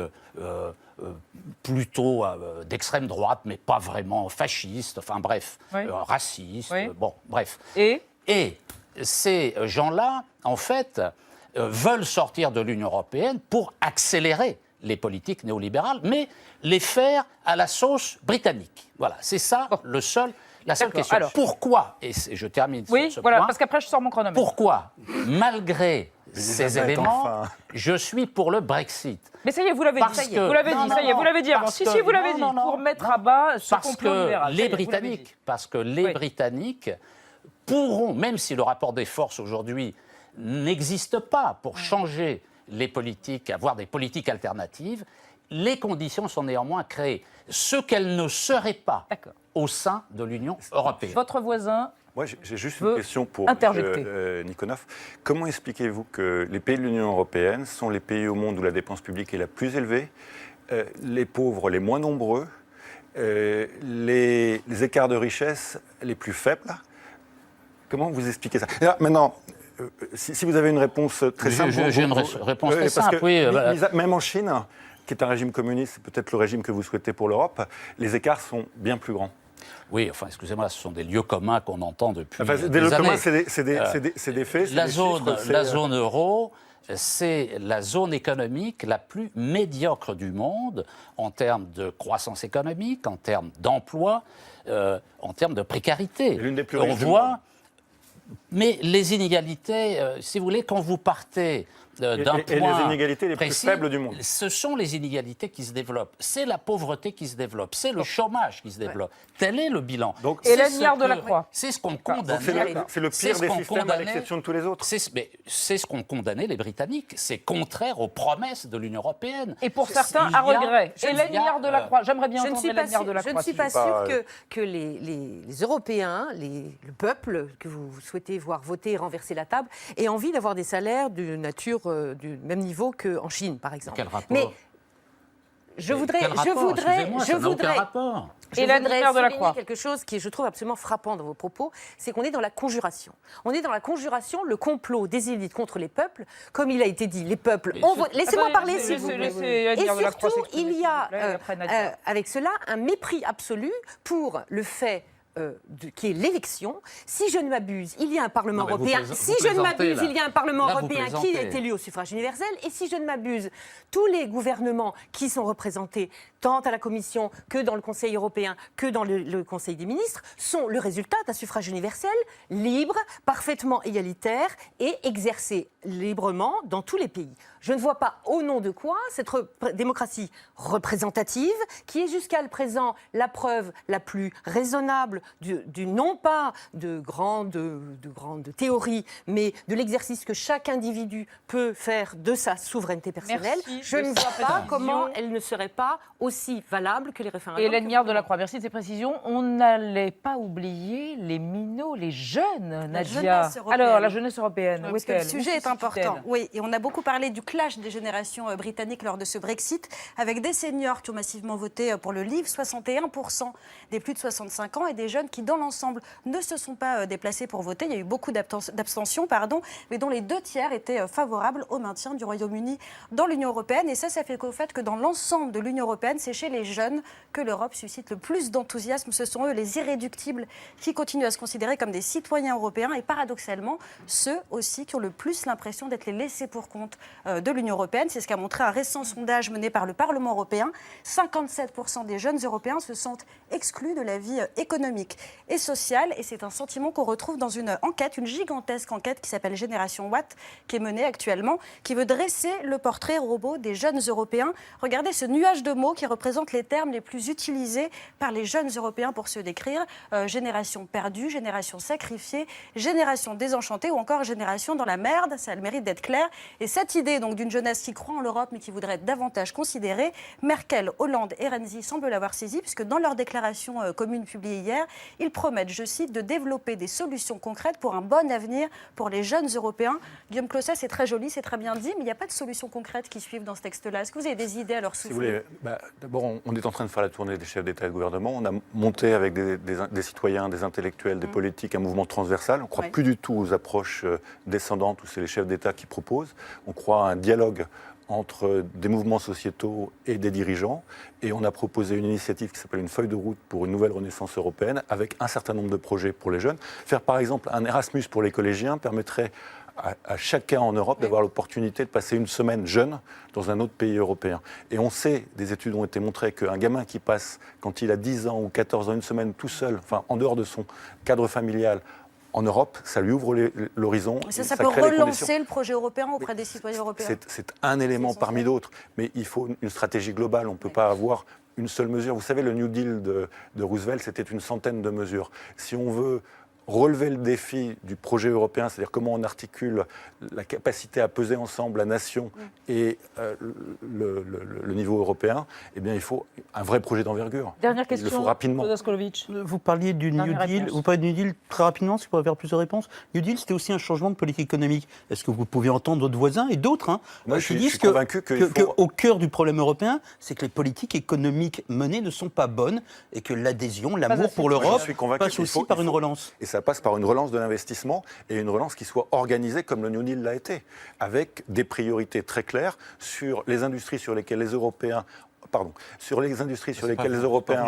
S13: plutôt d'extrême droite, mais pas vraiment fasciste, enfin bref, raciste, bon, bref. Et ces gens-là, en fait, veulent sortir de l'Union européenne pour accélérer les politiques néolibérales, mais les faire à la sauce britannique. Voilà, c'est ça la seule question. Alors, pourquoi, et je termine sur ce point,
S1: parce qu'après je sors mon chronomètre.
S13: Pourquoi, malgré ces éléments, je suis pour le Brexit?
S1: Mais ça y est, vous l'avez dit, vous l'avez dit avant. Si, vous l'avez dit, pour mettre à bas ce complot libéral.
S13: Parce que les Britanniques pourront, même si le rapport des forces aujourd'hui n'existe pas pour changer les politiques, avoir des politiques alternatives, les conditions sont néanmoins créées. Ce qu'elles ne seraient pas au sein de l'Union européenne.
S1: Votre voisin.
S12: Moi, j'ai juste une question pour Nikonov. Comment expliquez-vous que les pays de l'Union européenne sont les pays au monde où la dépense publique est la plus élevée, les pauvres les moins nombreux, les les écarts de richesse les plus faibles. Comment vous expliquez ça? Et là, maintenant, si vous avez une réponse très simple...
S13: J'ai une réponse très simple, oui.
S12: Même en Chine, qui est un régime communiste, c'est peut-être le régime que vous souhaitez pour l'Europe, les écarts sont bien plus grands.
S13: Oui, enfin, excusez-moi, ce sont des lieux communs qu'on entend depuis
S12: des lieux communs, c'est des faits,
S13: la zone euro, c'est la zone économique la plus médiocre du monde en termes de croissance économique, en termes d'emploi, en termes de précarité.
S12: L'une des plus
S13: riches du monde. Mais les inégalités, si vous voulez, quand vous partez d'un point
S12: les inégalités les
S13: précis,
S12: plus faibles du monde.
S13: Ce sont les inégalités qui se développent. C'est la pauvreté qui se développe. C'est le chômage qui se développe. Tel est le bilan.
S1: Et l'Agnard de la Croix.
S13: C'est ce qu'on condamne.
S12: C'est le pire des systèmes à l'exception de tous les autres.
S13: C'est ce qu'ont condamné les Britanniques. C'est contraire aux promesses de l'Union européenne.
S1: Et pour certains, à regret. Et l'Agnard de la Croix. J'aimerais bien entendre l'Agnard de la Croix.
S14: Je ne suis pas sûre que les Européens, le peuple que vous souhaitez voir voter et renverser la table, aient envie d'avoir des salaires de nature du même niveau qu'en Chine, par exemple.
S13: Quel rapport?
S14: Mais je voudrais souligner quelque chose qui, je trouve, absolument frappant dans vos propos, c'est qu'on est dans la conjuration. On est dans la conjuration, le complot des élites contre les peuples. Comme il a été dit, les peuples ont voté. Laissez-moi parler, s'il vous plaît. Et surtout, il y a, avec cela, un mépris absolu pour le fait qui est l'élection. Si je ne m'abuse, il y a un Parlement européen. Si je ne m'abuse, il y a un Parlement européen qui est élu au suffrage universel. Et si je ne m'abuse, tous les gouvernements qui sont représentés, tant à la Commission que dans le Conseil européen, que dans le Conseil des ministres, sont le résultat d'un suffrage universel, libre, parfaitement égalitaire et exercé librement dans tous les pays. Je ne vois pas au nom de quoi cette démocratie représentative, qui est jusqu'à le présent la preuve la plus raisonnable du non pas de grandes théories, mais de l'exercice que chaque individu peut faire de sa souveraineté personnelle. Je ne vois pas comment elle ne serait pas aussi valable que les référendums.
S1: Et l'Agnard de la Croix, merci de ces précisions. On n'allait pas oublier les minots, les jeunes, Nadia. Alors, la jeunesse européenne, où est-elle?
S6: Le sujet est important. Oui, et on a beaucoup parlé du clash des générations britanniques lors de ce Brexit, avec des seniors qui ont massivement voté pour le Leave, 61% des plus de 65 ans, et des jeunes qui, dans l'ensemble, ne se sont pas déplacés pour voter. Il y a eu beaucoup d'abstentions, mais dont les 2/3 étaient favorables au maintien du Royaume-Uni dans l'Union européenne. Et ça fait qu'au fait que dans l'ensemble de l'Union européenne, c'est chez les jeunes que l'Europe suscite le plus d'enthousiasme. Ce sont eux, les irréductibles, qui continuent à se considérer comme des citoyens européens, et paradoxalement, ceux aussi qui ont le plus l'impression d'être les laissés pour compte de l'Union européenne. C'est ce qu'a montré un récent sondage mené par le Parlement européen. 57% des jeunes européens se sentent exclus de la vie économique et sociale, et c'est un sentiment qu'on retrouve dans une enquête, une gigantesque enquête qui s'appelle Génération Watt, qui est menée actuellement, qui veut dresser le portrait robot des jeunes européens. Regardez ce nuage de mots qui représente les termes les plus utilisés par les jeunes européens pour se décrire. Génération perdue, génération sacrifiée, génération désenchantée, ou encore génération dans la merde. Ça a le mérite d'être clair. Et cette idée donc d'une jeunesse qui croit en l'Europe mais qui voudrait être davantage considérée, Merkel, Hollande et Renzi semblent l'avoir saisie, puisque dans leur déclaration commune publiée hier, ils promettent, je cite, de développer des solutions concrètes pour un bon avenir pour les jeunes Européens. Guillaume Closet, c'est très joli, c'est très bien dit, mais il n'y a pas de solutions concrètes qui suivent dans ce texte-là. Est-ce que vous avez des idées à leur souffler?
S12: Si vous voulez, d'abord, on est en train de faire la tournée des chefs d'État et de gouvernement. On a monté avec des citoyens, des intellectuels, des politiques, un mouvement transversal. On ne croit plus du tout aux approches descendantes où c'est les chefs d'État qui proposent. On croit à un dialogue entre des mouvements sociétaux et des dirigeants. Et on a proposé une initiative qui s'appelle une feuille de route pour une nouvelle renaissance européenne, avec un certain nombre de projets pour les jeunes. Faire par exemple un Erasmus pour les collégiens permettrait à chacun en Europe d'avoir l'opportunité de passer une semaine jeune dans un autre pays européen. Et on sait, des études ont été montrées, qu'un gamin qui passe, quand il a 10 ans ou 14 ans, une semaine tout seul, enfin en dehors de son cadre familial, en Europe, ça lui ouvre l'horizon.
S6: Ça peut relancer le projet européen auprès des citoyens européens.
S12: C'est un élément parmi d'autres, mais il faut une stratégie globale. On ne peut pas avoir une seule mesure. Vous savez, le New Deal de Roosevelt, c'était une centaine de mesures. Si on veut relever le défi du projet européen, c'est-à-dire comment on articule la capacité à peser ensemble la nation et le niveau européen, eh bien, il faut un vrai projet d'envergure.
S1: Dernière question,
S12: il le faut rapidement.
S5: Vous parliez du New Deal. Vous parlez du New Deal très rapidement, si vous pouvez avoir plusieurs réponses. New Deal, c'était aussi un changement de politique économique. Est-ce que vous pouvez entendre votre voisin et d'autres
S12: Moi, je suis
S5: que,
S12: convaincu
S5: au cœur du problème européen, c'est que les politiques économiques menées ne sont pas bonnes et que l'adhésion, l'amour pour l'Europe passe aussi par une relance.
S12: Et ça passe par une relance de l'investissement et une relance qui soit organisée comme le New Deal l'a été, avec des priorités très claires sur les industries sur lesquelles les Européens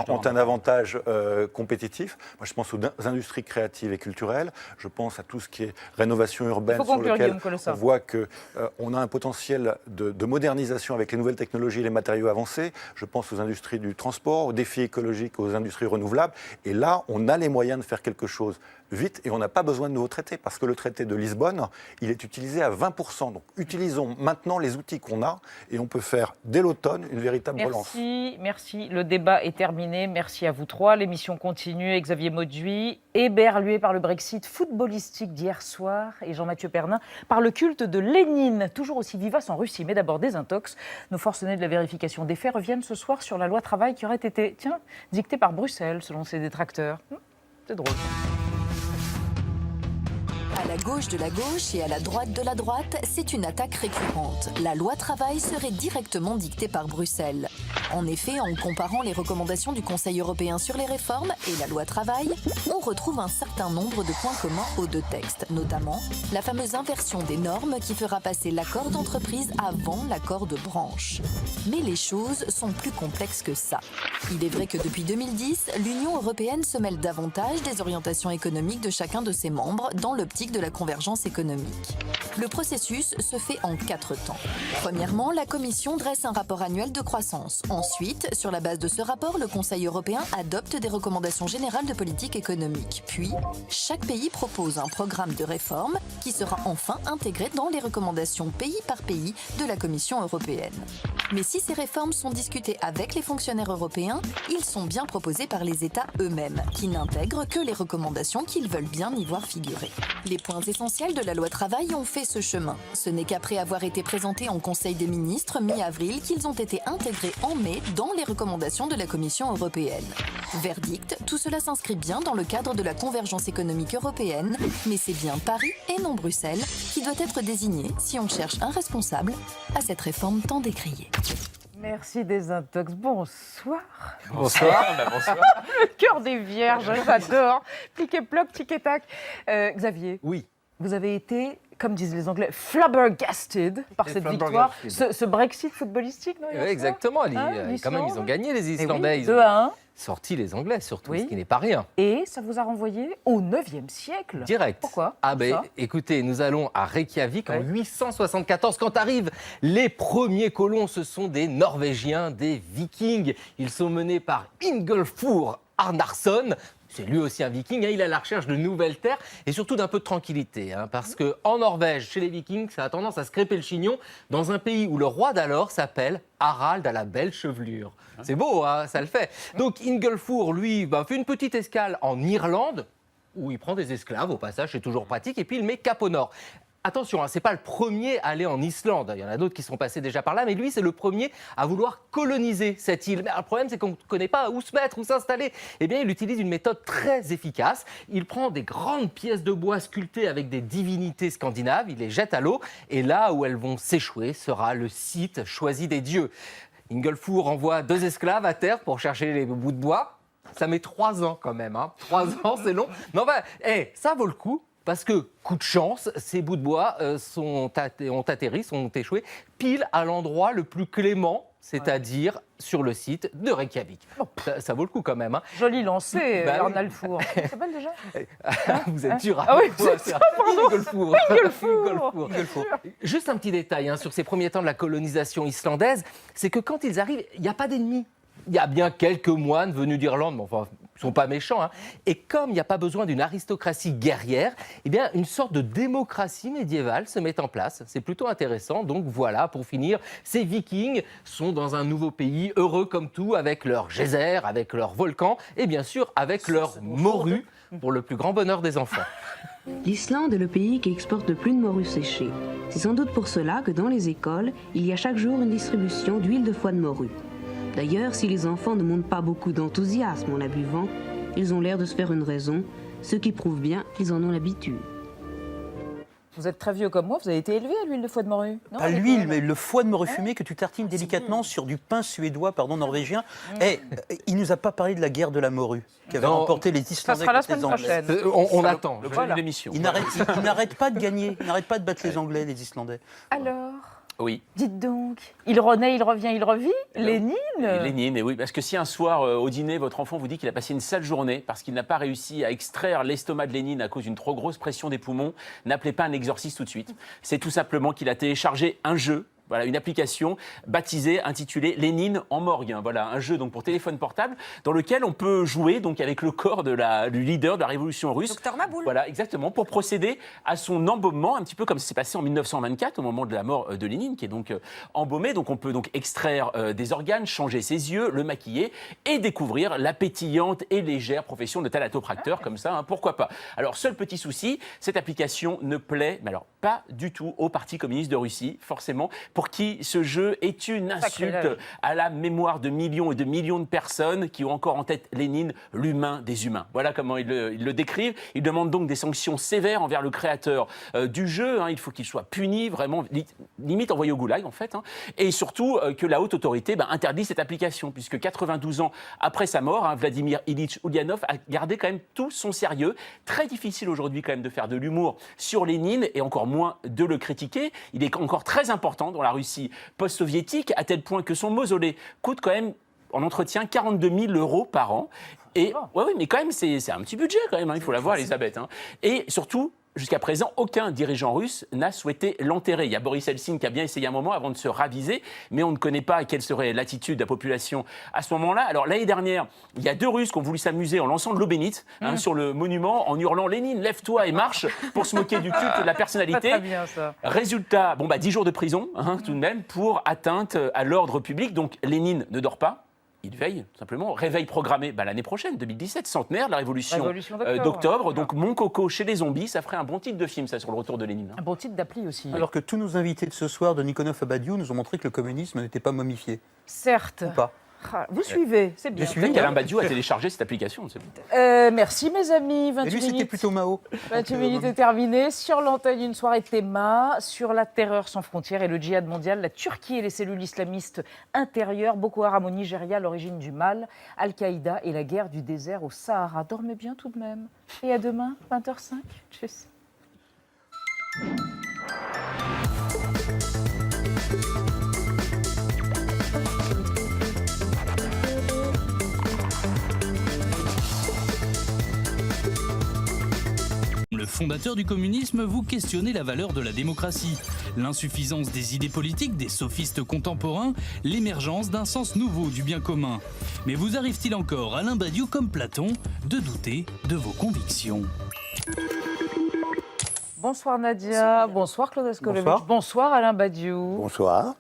S12: ont un avantage compétitif. Moi, je pense aux industries créatives et culturelles. Je pense à tout ce qui est rénovation urbaine, sur lequel on voit qu'on a un potentiel de modernisation avec les nouvelles technologies et les matériaux avancés. Je pense aux industries du transport, aux défis écologiques, aux industries renouvelables. Et là, on a les moyens de faire quelque chose vite et on n'a pas besoin de nouveaux traités parce que le traité de Lisbonne, il est utilisé à 20%. Donc, utilisons maintenant les outils qu'on a et on peut faire dès l'automne une véritable relance.
S1: Merci. Le débat est terminé. Merci à vous trois. L'émission continue. Xavier Mauduit, éberlué par le Brexit footballistique d'hier soir, et Jean-Mathieu Pernin par le culte de Lénine, toujours aussi vivace en Russie. Mais d'abord, désintox. Nos forcenés de la vérification des faits reviennent ce soir sur la loi travail qui aurait été, dictée par Bruxelles, selon ses détracteurs. C'est drôle.
S17: À la gauche de la gauche et à la droite de la droite, c'est une attaque récurrente. La loi travail serait directement dictée par Bruxelles. En effet, en comparant les recommandations du Conseil européen sur les réformes et la loi travail, on retrouve un certain nombre de points communs aux deux textes, notamment la fameuse inversion des normes qui fera passer l'accord d'entreprise avant l'accord de branche. Mais les choses sont plus complexes que ça. Il est vrai que depuis 2010, l'Union européenne se mêle davantage des orientations économiques de chacun de ses membres dans l'optique de la convergence économique. Le processus se fait en 4 temps. Premièrement, la Commission dresse un rapport annuel de croissance. Ensuite, sur la base de ce rapport, le Conseil européen adopte des recommandations générales de politique économique. Puis, chaque pays propose un programme de réforme qui sera enfin intégré dans les recommandations pays par pays de la Commission européenne. Mais si ces réformes sont discutées avec les fonctionnaires européens, ils sont bien proposés par les États eux-mêmes, qui n'intègrent que les recommandations qu'ils veulent bien y voir figurer. Les points essentiels de la loi travail ont fait ce chemin. Ce n'est qu'après avoir été présentés en Conseil des ministres mi-avril qu'ils ont été intégrés en mai dans les recommandations de la Commission européenne. Verdict, tout cela s'inscrit bien dans le cadre de la convergence économique européenne, mais c'est bien Paris et non Bruxelles qui doit être désigné si on cherche un responsable à cette réforme tant décriée.
S1: Merci Désintox. Bonsoir.
S18: Bonsoir.
S1: Bonsoir. Le cœur des vierges, j'adore. Plic et ploc, tic et tac. Xavier.
S18: Oui.
S1: Vous avez été, comme disent les Anglais, flabbergasted par cette victoire. Ce Brexit footballistique, non?
S18: Oui, exactement. Quand même, ils ont gagné, les Islandais.
S1: Ils ont
S18: sorti les Anglais, surtout, ce qui n'est pas rien.
S1: Et ça vous a renvoyé au 9e siècle.
S18: Direct.
S1: Pourquoi?
S18: Écoutez, nous allons à Reykjavik en 874. Quand arrivent les premiers colons, ce sont des Norvégiens, des Vikings. Ils sont menés par Ingolfur Arnarsson. C'est lui aussi un viking, il est à la recherche de nouvelles terres et surtout d'un peu de tranquillité. Parce qu'en Norvège, chez les vikings, ça a tendance à se crêper le chignon dans un pays où le roi d'alors s'appelle Harald à la belle chevelure. C'est beau, ça le fait. Donc Ingolfur, lui, fait une petite escale en Irlande, où il prend des esclaves, au passage, c'est toujours pratique, et puis il met cap au nord. Attention, c'est pas le premier à aller en Islande. Il y en a d'autres qui sont passés déjà par là, mais lui, c'est le premier à vouloir coloniser cette île. Mais le problème, c'est qu'on ne connaît pas où se mettre, où s'installer. Eh bien, il utilise une méthode très efficace. Il prend des grandes pièces de bois sculptées avec des divinités scandinaves, il les jette à l'eau, et là où elles vont s'échouer sera le site choisi des dieux. Ingolfur envoie 2 esclaves à terre pour chercher les bouts de bois. Ça met 3 ans quand même. 3 ans, c'est long. Mais ça vaut le coup. Parce que, coup de chance, ces bouts de bois ont échoué pile à l'endroit le plus clément, c'est-à-dire sur le site de Reykjavik. Ça vaut le coup quand même.
S1: Joli lancé, Arnalfour. Ça s'appelle déjà
S18: Vous êtes dur
S1: à
S18: Ingolfur. Juste un petit détail sur ces premiers temps de la colonisation islandaise, c'est que quand ils arrivent, il n'y a pas d'ennemis. Il y a bien quelques moines venus d'Irlande, mais enfin, ils ne sont pas méchants. Et comme il n'y a pas besoin d'une aristocratie guerrière, eh bien, une sorte de démocratie médiévale se met en place. C'est plutôt intéressant. Donc voilà, pour finir, ces Vikings sont dans un nouveau pays, heureux comme tout, avec leurs geysers, avec leurs volcans et bien sûr avec leurs morues. pour le plus grand bonheur des enfants.
S19: L'Islande est le pays qui exporte le plus de morue séchée. C'est sans doute pour cela que dans les écoles, il y a chaque jour une distribution d'huile de foie de morue. D'ailleurs, si les enfants ne montrent pas beaucoup d'enthousiasme en la buvant, ils ont l'air de se faire une raison, ce qui prouve bien qu'ils en ont l'habitude.
S1: Vous êtes très vieux comme moi, vous avez été élevé à l'huile de foie de morue, non?
S5: Pas l'huile, mais le foie de morue fumé que tu tartines délicatement sur du pain suédois, norvégien. Et il nous a pas parlé de la guerre de la morue, qui avait remporté les Islandais contre les Anglais.
S18: On attend.
S5: Ils n'arrêtent pas de gagner, ils n'arrêtent pas de battre les Anglais, les Islandais.
S1: Alors,
S20: Oui.
S1: dites donc, il renaît, il revient, il revit, Lénine
S20: Lénine, et oui, parce que si un soir au dîner, votre enfant vous dit qu'il a passé une sale journée parce qu'il n'a pas réussi à extraire l'estomac de Lénine à cause d'une trop grosse pression des poumons, n'appelez pas un exorciste tout de suite. C'est tout simplement qu'il a téléchargé un jeu. Voilà, une application baptisée, intitulée Lénine en morgue. Voilà, un jeu donc pour téléphone portable dans lequel on peut jouer donc avec le corps du leader de la révolution russe.
S6: Docteur Maboul.
S20: Voilà, exactement, pour procéder à son embaumement, un petit peu comme ça s'est passé en 1924 au moment de la mort de Lénine, qui est donc embaumé. Donc on peut donc extraire des organes, changer ses yeux, le maquiller et découvrir la pétillante et légère profession de thanatopracteur, comme ça, pourquoi pas. Alors seul petit souci, cette application ne plaît, mais alors pas du tout au Parti communiste de Russie, forcément, pour qui ce jeu est une insulte à la mémoire de millions et de millions de personnes qui ont encore en tête Lénine, l'humain des humains. Voilà comment ils le décrivent. Ils demandent donc des sanctions sévères envers le créateur du jeu. Il faut qu'il soit puni, vraiment, limite envoyé au goulag en fait. Et surtout que la haute autorité interdit cette application, puisque 92 ans après sa mort, Vladimir Ilitch Ulyanov a gardé quand même tout son sérieux. Très difficile aujourd'hui quand même de faire de l'humour sur Lénine et encore moins de le critiquer. Il est encore très important dans la Russie post-soviétique, à tel point que son mausolée coûte quand même en entretien 42 000 € par an. Et ouais, mais quand même, c'est un petit budget quand même, il faut l'avoir, Elisabeth. Et surtout, jusqu'à présent, aucun dirigeant russe n'a souhaité l'enterrer. Il y a Boris Eltsine qui a bien essayé un moment avant de se raviser, mais on ne connaît pas quelle serait l'attitude de la population à ce moment-là. Alors l'année dernière, il y a 2 Russes qui ont voulu s'amuser en lançant de l'eau bénite sur le monument, en hurlant « Lénine, lève-toi et marche » pour se moquer du culte de la personnalité.
S1: Pas très bien, ça.
S20: Résultat, 10 jours de prison tout de même pour atteinte à l'ordre public. Donc Lénine ne dort pas. Il veille, simplement. Réveil programmé l'année prochaine, 2017, centenaire de la révolution d'octobre. Donc, Mon Coco chez les zombies, ça ferait un bon titre de film, ça, sur le retour de Lénine.
S1: Un bon titre d'appli aussi.
S5: Alors que tous nos invités de ce soir, de Nikonov à Badiou, nous ont montré que le communisme n'était pas momifié.
S1: Certes.
S5: Ou pas.
S1: Vous suivez, c'est bien.
S20: Peut-être qu'Alain Badiou a téléchargé cette application.
S1: Merci mes amis, 28
S5: Et lui, c'était plutôt Mao.
S1: 28 minutes est terminé. Sur l'antenne, une soirée théma sur la terreur sans frontières et le djihad mondial, la Turquie et les cellules islamistes intérieures, Boko Haram au Nigeria, l'origine du mal, Al-Qaïda et la guerre du désert au Sahara. Dormez bien tout de même. Et à demain, 20h05. Tchuss.
S2: Le fondateur du communisme, vous questionnez la valeur de la démocratie, l'insuffisance des idées politiques des sophistes contemporains, l'émergence d'un sens nouveau du bien commun. Mais vous arrive-t-il encore, Alain Badiou comme Platon, de douter de vos convictions ?
S1: Bonsoir Nadia, bonsoir Claude Askolovitch, bonsoir Alain Badiou.
S4: Bonsoir.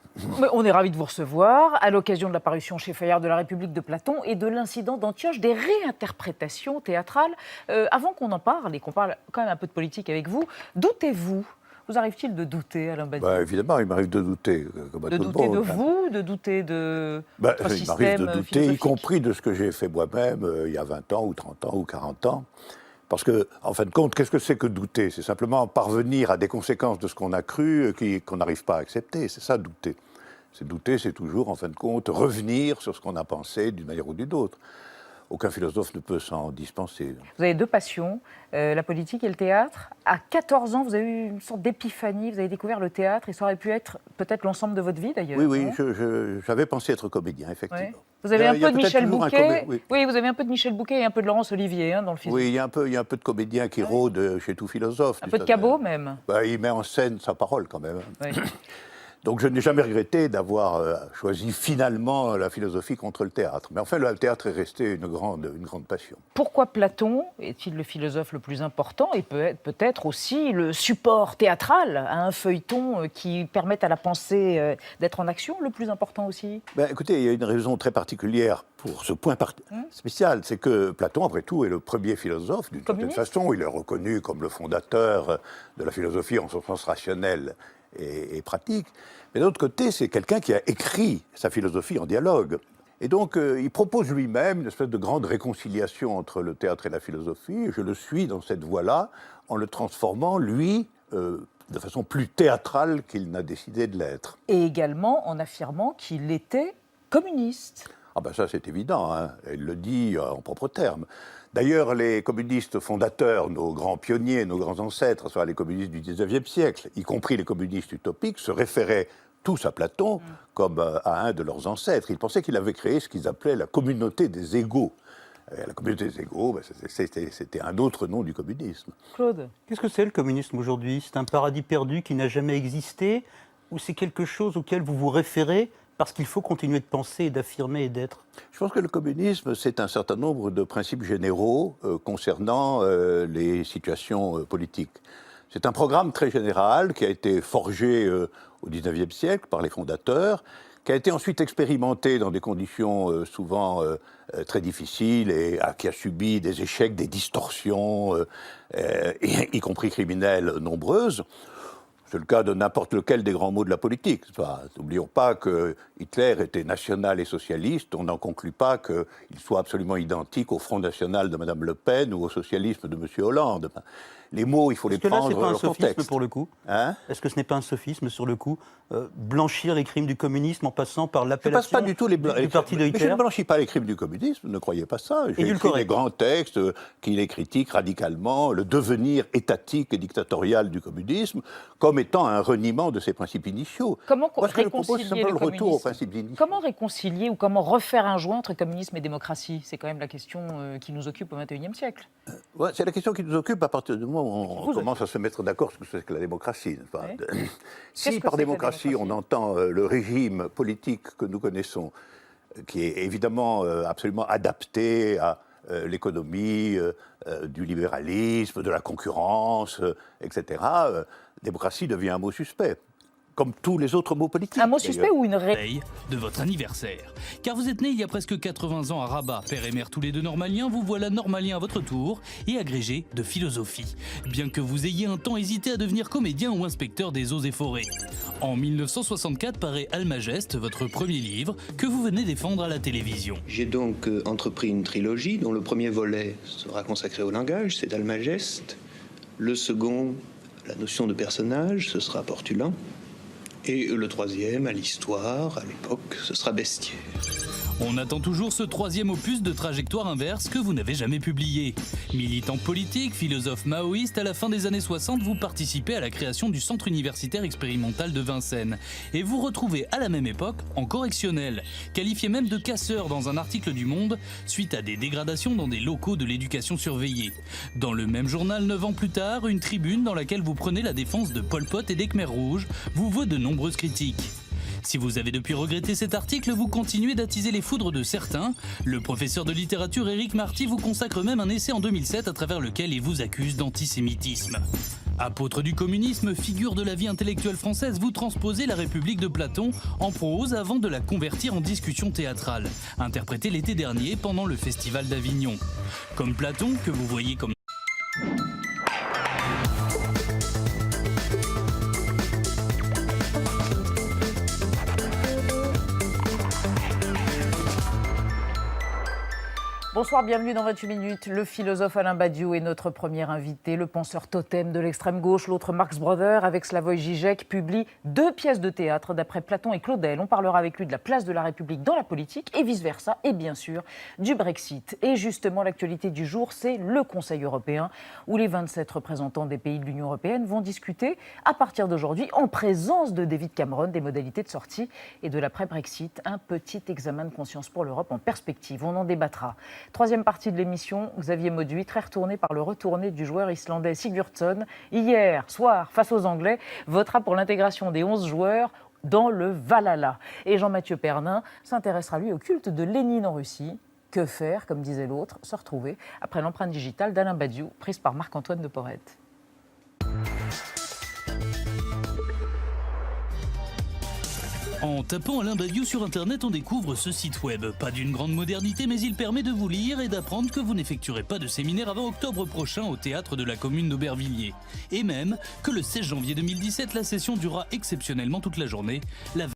S1: On est ravis de vous recevoir à l'occasion de la parution chez Fayard de la République de Platon et de l'incident d'Antioche, des réinterprétations théâtrales. Avant qu'on en parle et qu'on parle quand même un peu de politique avec vous, doutez-vous? Vous arrive-t-il de douter, Alain Badiou?
S4: Évidemment, il m'arrive de douter. Comme à
S1: de
S4: tout le
S1: douter
S4: monde,
S1: de vous, de douter de votre
S4: il
S1: système
S4: m'arrive de douter, y
S1: philosophique.
S4: compris de ce que j'ai fait moi-même il y a 20 ans, ou 30 ans, ou 40 ans. Parce que, en fin de compte, qu'est-ce que c'est que douter? C'est simplement parvenir à des conséquences de ce qu'on a cru qu'on n'arrive pas à accepter. C'est ça, douter. Douter, c'est toujours, en fin de compte, revenir sur ce qu'on a pensé d'une manière ou d'une autre. Aucun philosophe ne peut s'en dispenser.
S1: Vous avez 2 passions, la politique et le théâtre. À 14 ans, vous avez eu une sorte d'épiphanie, vous avez découvert le théâtre, et ça aurait pu être peut-être l'ensemble de votre vie d'ailleurs.
S4: Oui, j'avais pensé être comédien, effectivement.
S1: Ouais. Vous avez un peu de Michel Bouquet,
S4: oui,
S1: vous avez un peu de Michel Bouquet et un peu de Laurence Olivier dans le film.
S4: Oui, il y a un peu de comédien qui rôde chez tout philosophe.
S1: Un peu de Cabot même.
S4: Il met en scène sa parole quand même.
S1: Oui.
S4: Donc je n'ai jamais regretté d'avoir choisi finalement la philosophie contre le théâtre. Mais enfin, le théâtre est resté une grande passion.
S1: Pourquoi Platon est-il le philosophe le plus important et peut-être aussi le support théâtral à un feuilleton qui permette à la pensée d'être en action le plus important aussi?
S4: Écoutez, il y a une raison très particulière pour ce point spécial, c'est que Platon, après tout, est le premier philosophe. D'une certaine façon, il est reconnu comme le fondateur de la philosophie en son sens rationnel et pratique. Mais d'un autre côté, c'est quelqu'un qui a écrit sa philosophie en dialogue. Et donc, il propose lui-même une espèce de grande réconciliation entre le théâtre et la philosophie. Et je le suis dans cette voie-là, en le transformant, lui, de façon plus théâtrale qu'il n'a décidé de l'être.
S1: Et également en affirmant qu'il était communiste.
S4: Ah ben ça, c'est évident, hein. Il le dit en propres termes. D'ailleurs, les communistes fondateurs, nos grands pionniers, nos grands ancêtres, soit les communistes du XIXe siècle, y compris les communistes utopiques, se référaient tous à Platon comme à un de leurs ancêtres. Ils pensaient qu'il avait créé ce qu'ils appelaient la communauté des égaux. La communauté des égaux, c'était un autre nom du communisme.
S1: Claude,
S5: qu'est-ce que c'est le communisme aujourd'hui? C'est un paradis perdu qui n'a jamais existé, ou c'est quelque chose auquel vous vous référez parce qu'il faut continuer de penser et d'affirmer et d'être?
S4: Je pense que le communisme, c'est un certain nombre de principes généraux concernant les situations politiques. C'est un programme très général qui a été forgé au XIXe siècle par les fondateurs, qui a été ensuite expérimenté dans des conditions souvent très difficiles et qui a subi des échecs, des distorsions, y compris criminelles, nombreuses. C'est le cas de n'importe lequel des grands mots de la politique. N'oublions pas que Hitler était national et socialiste. On n'en conclut pas qu'il soit absolument identique au Front National de Mme Le Pen ou au socialisme de M. Hollande. Les mots, il faut les prendre dans leur contexte.
S5: Est-ce que là, c'est pas un sophisme pour le coup? Est-ce que ce n'est pas un sophisme sur le coup? Blanchir les crimes du communisme en passant par l'appellation du parti de Hitler?
S4: Mais je ne blanchis pas les crimes du communisme, ne croyez pas ça. J'ai écrit des grands textes qui les critiquent radicalement, le devenir étatique et dictatorial du communisme, comme étant un reniement de ses principes initiaux.
S1: Comment
S4: réconcilier le retour aux principes initiaux.
S1: Comment réconcilier ou comment refaire un joint entre communisme et démocratie? C'est quand même la question qui nous occupe au XXIe siècle.
S4: C'est la question qui nous occupe à partir du moment où on commence à se mettre d'accord sur ce que c'est que la démocratie. Si par démocratie on entend le régime politique que nous connaissons, qui est évidemment absolument adapté à l'économie, du libéralisme, de la concurrence, etc., démocratie devient un mot suspect. Comme tous les autres mots politiques.
S1: Un mot suspect ou une
S2: veille de votre anniversaire. Car vous êtes né il y a presque 80 ans à Rabat, père et mère tous les deux normaliens, vous voilà normalien à votre tour et agrégé de philosophie. Bien que vous ayez un temps hésité à devenir comédien ou inspecteur des eaux et forêts. En 1964 paraît Almageste, votre premier livre, que vous venez défendre à la télévision.
S3: J'ai donc entrepris une trilogie dont le premier volet sera consacré au langage, c'est Almageste. Le second, la notion de personnage, ce sera Portulan. Et le troisième, à l'histoire, à l'époque, ce sera Bestiaire.
S2: On attend toujours ce troisième opus de Trajectoire inverse que vous n'avez jamais publié. Militant politique, philosophe maoïste, à la fin des années 60, vous participez à la création du Centre universitaire expérimental de Vincennes. Et vous retrouvez à la même époque en correctionnel, qualifié même de casseur dans un article du Monde, suite à des dégradations dans des locaux de l'éducation surveillée. Dans le même journal, 9 ans plus tard, une tribune dans laquelle vous prenez la défense de Pol Pot et des Khmers rouges vous vaut de nombreuses critiques. Si vous avez depuis regretté cet article, vous continuez d'attiser les foudres de certains. Le professeur de littérature Éric Marty vous consacre même un essai en 2007 à travers lequel il vous accuse d'antisémitisme. Apôtre du communisme, figure de la vie intellectuelle française, vous transposez la République de Platon en prose avant de la convertir en discussion théâtrale, interprétée l'été dernier pendant le Festival d'Avignon. Comme Platon, que vous voyez comme...
S1: Bonsoir, bienvenue dans 28 minutes. Le philosophe Alain Badiou est notre premier invité. Le penseur totem de l'extrême gauche, l'autre Marx Brothers, avec Slavoj Žižek, publie 2 pièces de théâtre d'après Platon et Claudel. On parlera avec lui de la place de la République dans la politique et vice-versa, et bien sûr du Brexit. Et justement, l'actualité du jour, c'est le Conseil européen, où les 27 représentants des pays de l'Union européenne vont discuter, à partir d'aujourd'hui, en présence de David Cameron, des modalités de sortie et de l'après-Brexit. Un petit examen de conscience pour l'Europe en perspective. On en débattra. Troisième partie de l'émission, Xavier Mauduit, très retourné par le retourné du joueur islandais Sigurdsson. Hier soir, face aux Anglais, votera pour l'intégration des 11 joueurs dans le Valhalla. Et Jean-Mathieu Pernin s'intéressera lui au culte de Lénine en Russie. Que faire, comme disait l'autre, se retrouver après l'empreinte digitale d'Alain Badiou, prise par Marc-Antoine de Porrette.
S2: En tapant Alain Badiou sur Internet, on découvre ce site web. Pas d'une grande modernité, mais il permet de vous lire et d'apprendre que vous n'effectuerez pas de séminaire avant octobre prochain au théâtre de la commune d'Aubervilliers. Et même que le 16 janvier 2017, la session durera exceptionnellement toute la journée.